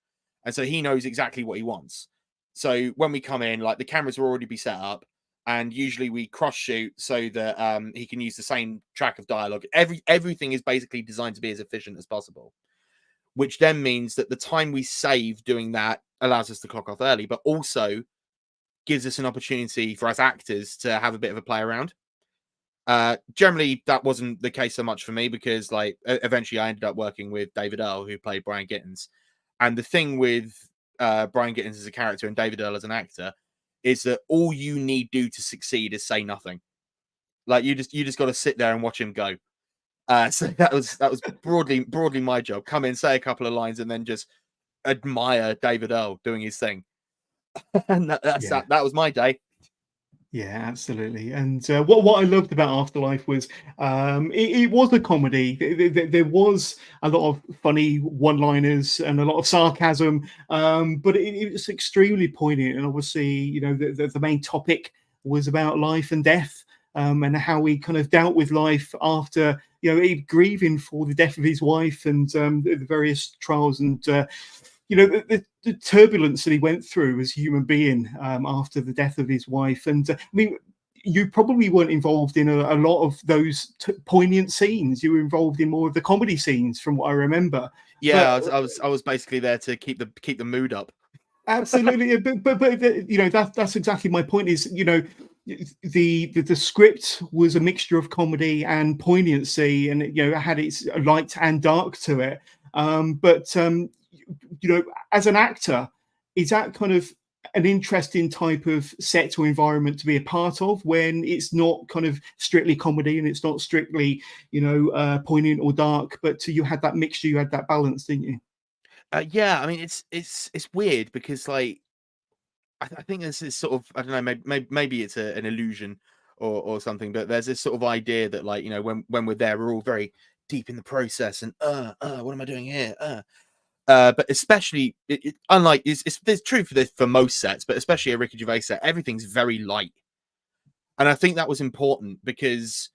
and so he knows exactly what he wants. So when we come in, like the cameras will already be set up. And usually we cross shoot so that he can use the same track of dialogue. Everything is basically designed to be as efficient as possible, which then means that the time we save doing that allows us to clock off early, but also gives us an opportunity for us actors to have a bit of a play around. Generally, that wasn't the case so much for me, because like eventually I ended up working with David Earl, who played Brian Gittins. And the thing with Brian Gittins as a character and David Earl as an actor is that all you need do to succeed is say nothing. Like you just got to sit there and watch him go. So that was broadly my job. Come in, say a couple of lines, and then just admire David Earl doing his thing. And that was my day. Yeah, absolutely. And what I loved about Afterlife was it was a comedy. There was a lot of funny one-liners and a lot of sarcasm, but it was extremely poignant. And obviously, the main topic was about life and death, and how he kind of dealt with life after, grieving for the death of his wife and the various trials and you know, the turbulence that he went through as a human being after the death of his wife. And I mean, you probably weren't involved in a lot of those poignant scenes. You were involved in more of the comedy scenes, from what I remember. Yeah, But, I was basically there to keep the mood up. absolutely, but you know, that's exactly my point. Is, you know, the script was a mixture of comedy and poignancy, and, you know, it had its light and dark to it. But you know, as an actor, is that kind of an interesting type of set or environment to be a part of, when it's not kind of strictly comedy and it's not strictly, you know, poignant or dark, but you had that mixture, you had that balance, didn't you? Yeah, I mean, it's weird because, like, I think this is sort of, I don't know, maybe it's an illusion or something, but there's this sort of idea that, like, you know, when we're there, we're all very deep in the process and what am I doing here? But especially, unlike it's true for this for most sets, but especially a Ricky Gervais set, everything's very light, and I think that was important because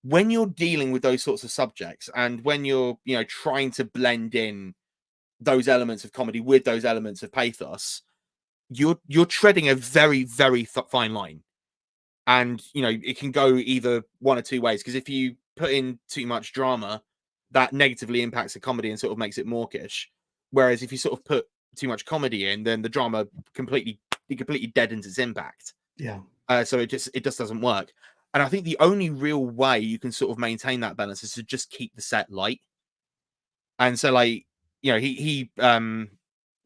when you're dealing with those sorts of subjects and when you're, you know, trying to blend in those elements of comedy with those elements of pathos, you're treading a very, very fine line, and, you know, it can go either one or two ways, because if you put in too much drama, that negatively impacts the comedy and sort of makes it mawkish, whereas if you sort of put too much comedy in, then the drama completely deadens its impact. Yeah. So it just doesn't work. And I think the only real way you can sort of maintain that balance is to just keep the set light. And so, like, you know, he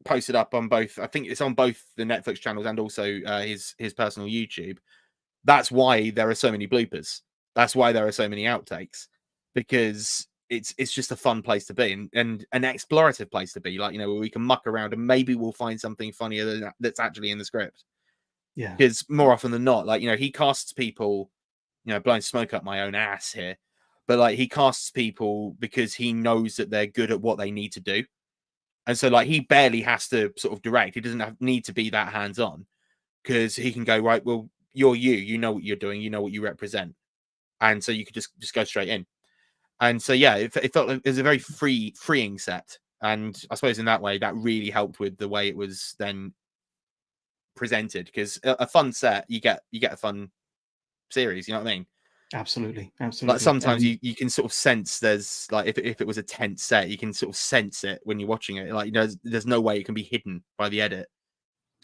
posted up on both, I think it's on both the Netflix channels and also his personal YouTube. That's why there are so many bloopers. That's why there are so many outtakes, because it's just a fun place to be, and an explorative place to be, like, you know, where we can muck around and maybe we'll find something funnier than that's actually in the script. Yeah. Because more often than not, like, you know, he casts people, you know, blowing smoke up my own ass here, but, like, he casts people because he knows that they're good at what they need to do. And so, like, he barely has to sort of direct. He doesn't need to be that hands-on, because he can go, right, well, you know what you're doing, you know what you represent. And so you could just go straight in. And so, yeah, it felt like it was a very freeing set. And I suppose in that way, that really helped with the way it was then presented, because a fun set, you get a fun series, you know what I mean? Absolutely. Like, sometimes you can sort of sense there's, like, if it was a tense set, you can sort of sense it when you're watching it. Like, you know, there's no way it can be hidden by the edit.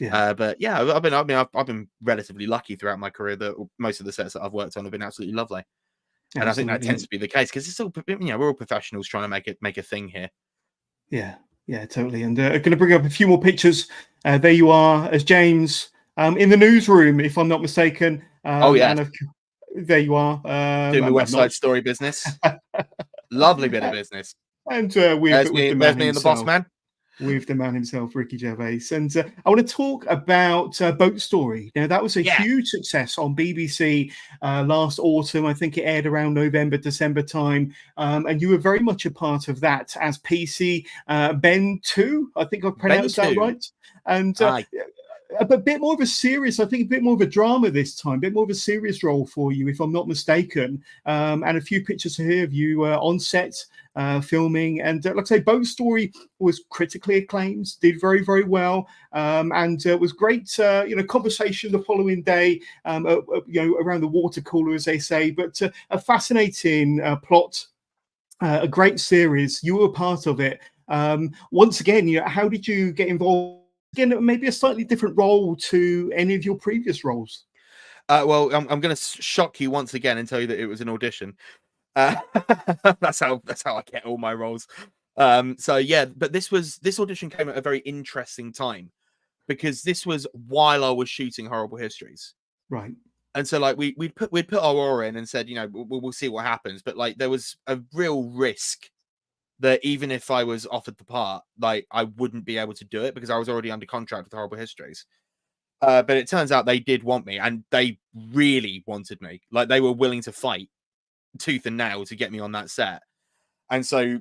Yeah. But yeah, I've been relatively lucky throughout my career that most of the sets that I've worked on have been absolutely lovely. And I think that tends to be the case, because it's all, you know, we're all professionals trying to make a thing here. Yeah, totally. And I'm going to bring up a few more pictures. There you are, as James in the newsroom, if I'm not mistaken. Oh yeah, and there you are. Doing the West Side Story business. Lovely bit of business. And there's me and the boss man. With the man himself, Ricky Gervais. And I want to talk about Boat Story. Now, that was a huge success on BBC last autumn. I think it aired around November, December time. And you were very much a part of that as PC Ben 2. I think I pronounced that right. And a bit more of a serious, I think a bit more of a drama this time, a bit more of a serious role for you, if I'm not mistaken. And a few pictures here of you on set filming. And like I say, Boat Story was critically acclaimed, did very, very well. And it was great, you know, conversation the following day, you know, around the water cooler, as they say. But a fascinating plot, a great series. You were a part of it. Once again, you know, how did you get involved? Again, maybe a slightly different role to any of your previous roles. Well, I'm going to shock you once again and tell you that it was an audition. That's how I get all my roles. So yeah, but this audition came at a very interesting time, because this was while I was shooting Horrible Histories. Right. And so, like, we'd put our aura in and said, you know, we'll see what happens. But, like, there was a real risk that even if I was offered the part, like, I wouldn't be able to do it, because I was already under contract with Horrible Histories. But it turns out they did want me, and they really wanted me. Like, they were willing to fight tooth and nail to get me on that set. And so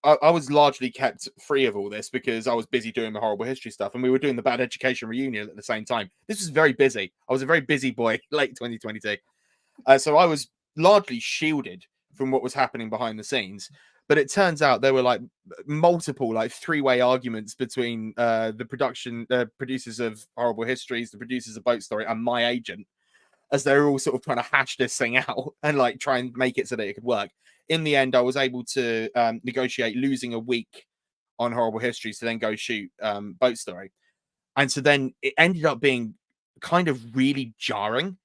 I was largely kept free of all this because I was busy doing the Horrible History stuff, and we were doing the Bad Education reunion at the same time. This was very busy. I was a very busy boy late 2022. So I was largely shielded from what was happening behind the scenes. But it turns out there were like multiple, like three-way arguments between the producers of Horrible Histories, the producers of Boat Story, and my agent, as they were all sort of trying to hash this thing out and like try and make it so that it could work. In the end, I was able to negotiate losing a week on Horrible Histories to then go shoot Boat Story. And so then it ended up being kind of really jarring,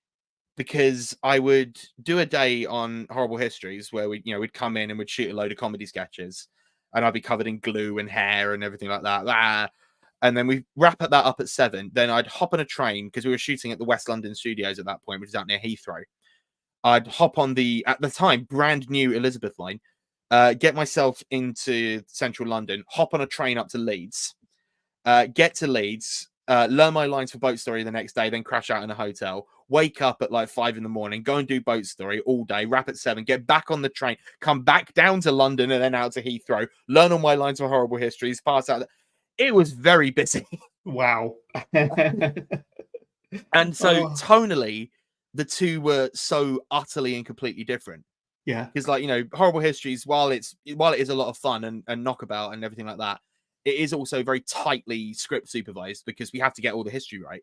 because I would do a day on Horrible Histories where we'd come in and we'd shoot a load of comedy sketches, and I'd be covered in glue and hair and everything like that. And then we wrap that up at 7. Then I'd hop on a train, because we were shooting at the West London studios at that point, which is out near Heathrow. I'd hop on the, at the time, brand new Elizabeth line, get myself into central London, hop on a train up to Leeds, get to Leeds, learn my lines for Boat Story the next day, then crash out in a hotel, wake up at like 5 a.m, go and do Boat Story all day, wrap at 7, get back on the train, come back down to London and then out to Heathrow, learn all my lines for Horrible Histories, pass out. It was very busy. Wow. And so tonally, the two were so utterly and completely different. Yeah. Because like, Horrible Histories, while it is a lot of fun and knockabout and everything like that, it is also very tightly script supervised, because we have to get all the history right.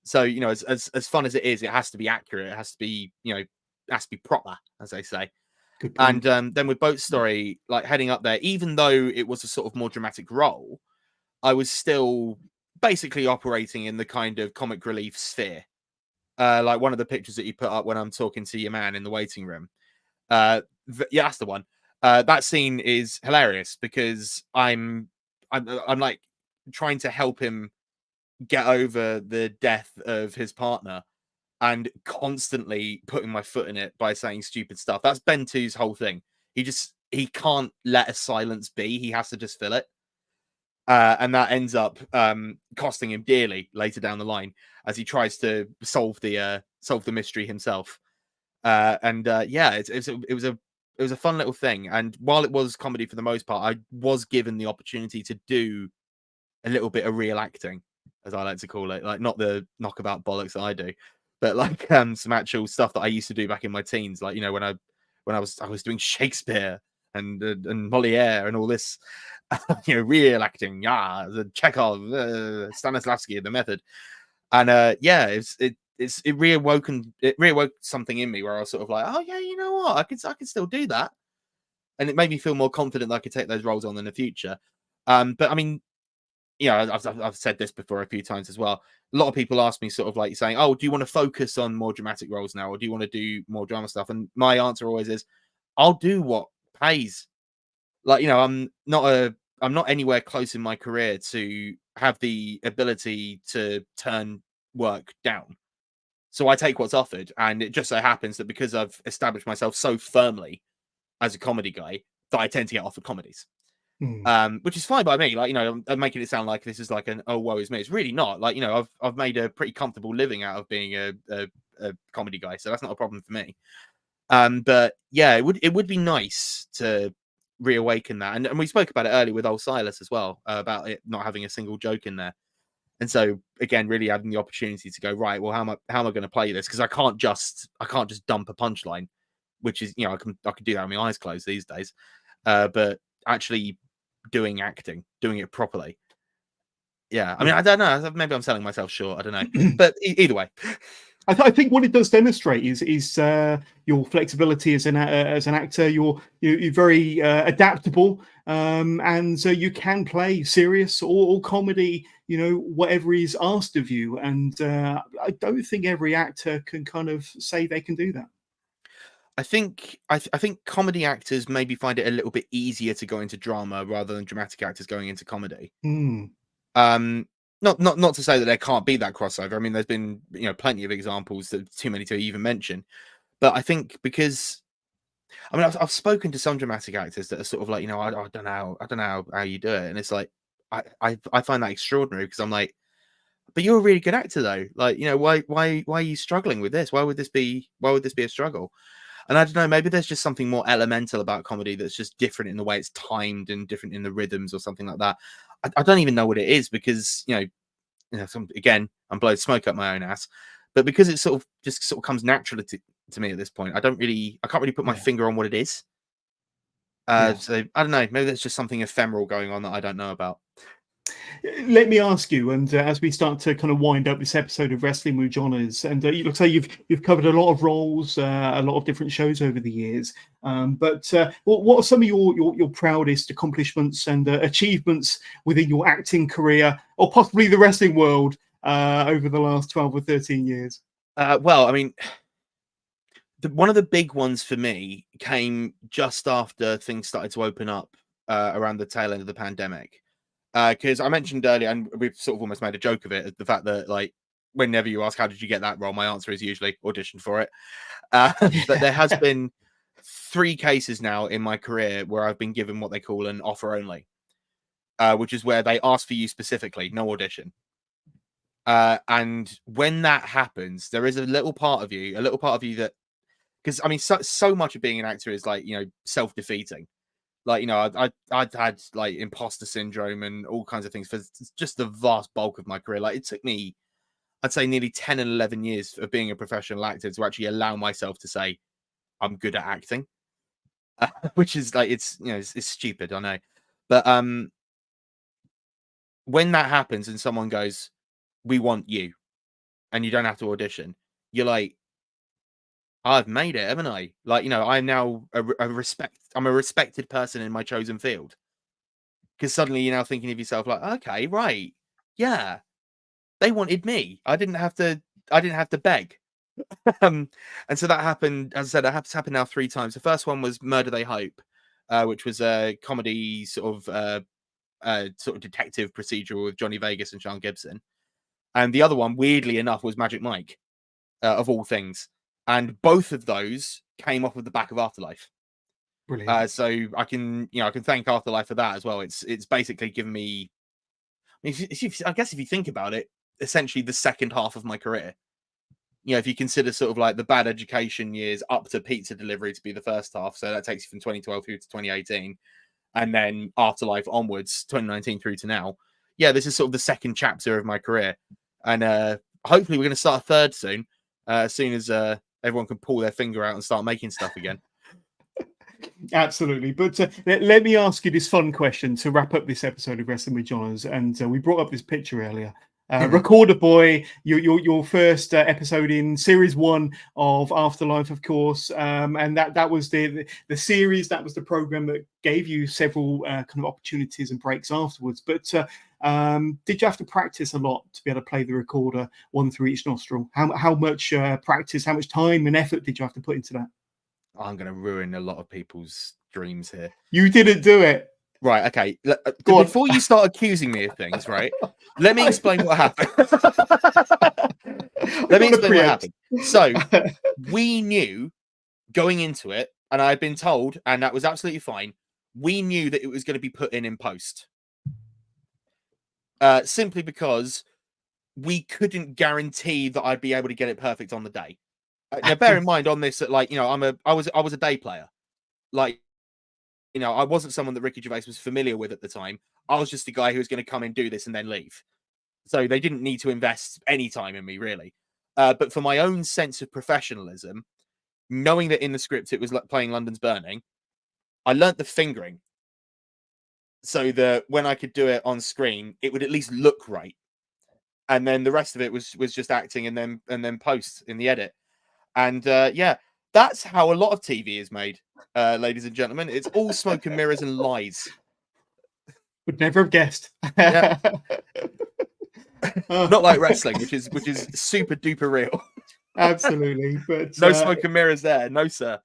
So, as fun as it is, it has to be accurate. It has to be, it has to be proper, as they say. Good point. And then with Boat Story, like heading up there, even though it was a sort of more dramatic role, I was still basically operating in the kind of comic relief sphere. Like one of the pictures that you put up when I'm talking to your man in the waiting room. Yeah, that's the one. That scene is hilarious, because I'm like trying to help him get over the death of his partner, and constantly putting my foot in it by saying stupid stuff. That's Ben 2's whole thing. He can't let a silence be. He has to just fill it. And that ends up costing him dearly later down the line, as he tries to solve the mystery himself. Yeah, it was a fun little thing. And while it was comedy for the most part, I was given the opportunity to do a little bit of real acting, as I like to call it, like not the knockabout bollocks that I do, but like some actual stuff that I used to do back in my teens, like when I was doing Shakespeare and Moliere and all this, real acting, the Chekhov, Stanislavski, the method, and it reawoke something in me where I was sort of like, oh yeah, you know what, I can still do that, and it made me feel more confident that I could take those roles on in the future. But I mean, I've said this before a few times as well. A lot of people ask me sort of like saying, oh, do you want to focus on more dramatic roles now, or do you want to do more drama stuff? And my answer always is, I'll do what pays. Like, I'm not anywhere close in my career to have the ability to turn work down. So I take what's offered. And it just so happens that because I've established myself so firmly as a comedy guy, that I tend to get offered comedies. Which is fine by me. Like, I'm making it sound like this is like an oh woe is me. It's really not. Like, I've made a pretty comfortable living out of being a comedy guy, so that's not a problem for me. But yeah, it would be nice to reawaken that, and we spoke about it earlier with old Silas as well, about it not having a single joke in there. And so again, really having the opportunity to go, right, well, how am I going to play this? Because I can't just dump a punchline, which is I can do that with my eyes closed these days, but actually doing acting, doing it properly. Yeah, I mean, I don't know. Maybe I'm selling myself short. I don't know, but either way, I think what it does demonstrate is your flexibility as an actor. You're very adaptable, and so you can play serious or comedy. Whatever is asked of you, and I don't think every actor can kind of say they can do that. I think comedy actors maybe find it a little bit easier to go into drama rather than dramatic actors going into comedy. Not to say that there can't be that crossover. I mean, there's been plenty of examples, that too many to even mention. But I think because I've spoken to some dramatic actors that are sort of like, I don't know how you do it, and it's like I find that extraordinary, because I'm like, but you're a really good actor though. Like, why are you struggling with this? Why would this be a struggle? And I don't know, maybe there's just something more elemental about comedy that's just different in the way it's timed and different in the rhythms or something like that. I don't even know what it is, because, again, I'm blowing smoke up my own ass, but because it sort of comes naturally to me at this point, I can't really put my finger on what it is. So I don't know. Maybe there's just something ephemeral going on that I don't know about. Let me ask you, and as we start to kind of wind up this episode of Wrestling with Johners, and you look like you've covered a lot of roles, a lot of different shows over the years. But what are some of your proudest accomplishments and achievements within your acting career, or possibly the wrestling world, over the last 12 or 13 years? Well, I mean, one of the big ones for me came just after things started to open up around the tail end of the pandemic. Because I mentioned earlier, and we've sort of almost made a joke of it, the fact that, like, whenever you ask how did you get that role, my answer is usually auditioned for it. But there has been 3 cases now in my career where I've been given what they call an offer only, which is where they ask for you specifically, no audition. And when that happens, there is a little part of you that, because I mean, so much of being an actor is, like, you know, self-defeating. Like, you know, I'd had like imposter syndrome and all kinds of things for just the vast bulk of my career. Like, it took me, I'd say, nearly 10 and 11 years of being a professional actor to actually allow myself to say I'm good at acting, which is like, it's, you know, it's stupid, I know. But when that happens and someone goes, we want you, and you don't have to audition, you're like, I've made it, haven't I? Like, you know, I'm now I'm a respected person in my chosen field. Because suddenly you're now thinking of yourself like, okay, right, yeah, they wanted me. I didn't have to beg. And so that happened, as I said, it happened now 3 times. The first one was Murder They Hope, which was a comedy sort of detective procedural with Johnny Vegas and Sean Gibson. And the other one, weirdly enough, was Magic Mike, of all things. And both of those came off of the back of Afterlife. Brilliant. So I can thank Afterlife for that as well. It's basically given me, I mean, I guess if you think about it, essentially the second half of my career. You know, if you consider sort of like the Bad Education years up to Pizza Delivery to be the first half, so that takes you from 2012 through to 2018, and then Afterlife onwards, 2019 through to now. Yeah, this is sort of the second chapter of my career, and hopefully we're going to start a third soon, as soon as everyone can pull their finger out and start making stuff again. Absolutely. But let me ask you this fun question to wrap up this episode of Wrestling with Johners. And we brought up this picture earlier. Recorder Boy, your first episode in series 1 of Afterlife, of course. And that was the series, that was the program that gave you several kind of opportunities and breaks afterwards. But did you have to practice a lot to be able to play the recorder, one through each nostril? How much practice, how much time and effort did you have to put into that? I'm going to ruin a lot of people's dreams here. You didn't do it. Right, okay. Before you start accusing me of things, right, let me explain what happened. Let me explain what happened. So, we knew going into it, and I had been told, and that was absolutely fine, we knew that it was going to be put in post. Simply because we couldn't guarantee that I'd be able to get it perfect on the day. Now, bear in mind on this that, like, you know, I was a day player. Like, you know, I wasn't someone that Ricky Gervais was familiar with at the time. I was just a guy who was going to come and do this and then leave. So they didn't need to invest any time in me, really. But for my own sense of professionalism, knowing that in the script it was playing London's Burning, I learnt the fingering so that when I could do it on screen, it would at least look right. And then the rest of it was just acting and then post in the edit. And yeah, that's how a lot of TV is made, ladies and gentlemen. It's all smoke and mirrors and lies. Would never have guessed. Yeah. Not like wrestling, which is super duper real. Absolutely, but no smoke and mirrors there, no sir.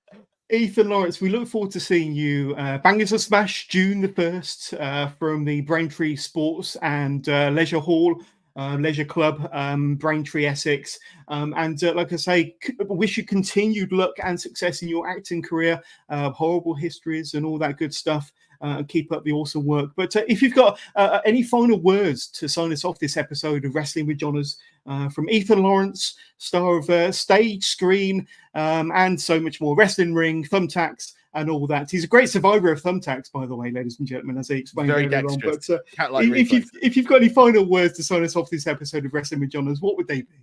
Ethan Lawrence, we look forward to seeing you Bangers of Smash June the 1st from the Braintree Sports and Leisure Hall. Leisure Club, Braintree, Essex. And like I say, wish you continued luck and success in your acting career, horrible histories and all that good stuff. Keep up the awesome work. But if you've got any final words to sign us off this episode of Wrestling with Johners from Ethan Lawrence, star of Stage, Screen, and so much more, Wrestling Ring, Thumbtacks, and all that. He's a great survivor of thumbtacks, by the way, ladies and gentlemen, as he explained very earlier on. But if you've got any final words to sign us off this episode of Wrestling with Johners, what would they be?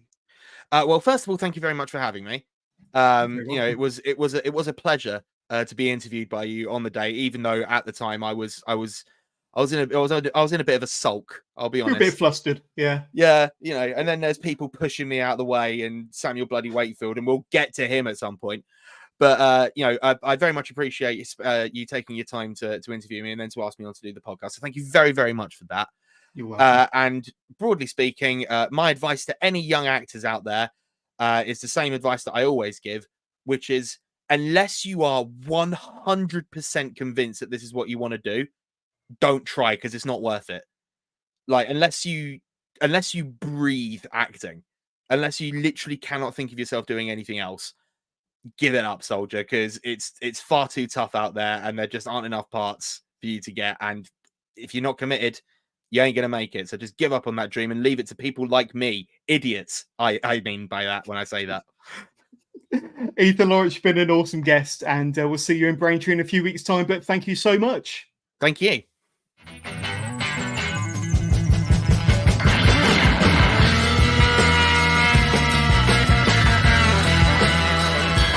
Well, first of all, thank you very much for having me. You know, it was a pleasure to be interviewed by you on the day, even though at the time I was in a bit of a sulk. I'll be You're honest. a bit flustered. Yeah. Yeah, you know, and then there's people pushing me out of the way, and Samuel bloody Wakefield, and we'll get to him at some point. But you know, I very much appreciate you taking your time to interview me and then to ask me on to do the podcast. So thank you very, very much for that. You're welcome. And broadly speaking, my advice to any young actors out there is the same advice that I always give, which is unless you are 100% convinced that this is what you want to do, don't try, because it's not worth it. Like, unless you breathe acting, unless you literally cannot think of yourself doing anything else, give it up, soldier, because it's far too tough out there, and there just aren't enough parts for you to get. And if you're not committed, you ain't gonna make it. So just give up on that dream and leave it to people like me, idiots. I mean by that when I say that. Ethan Lawrence, you've been an awesome guest, and we'll see you in Braintree in a few weeks' time. But thank you so much. Thank you.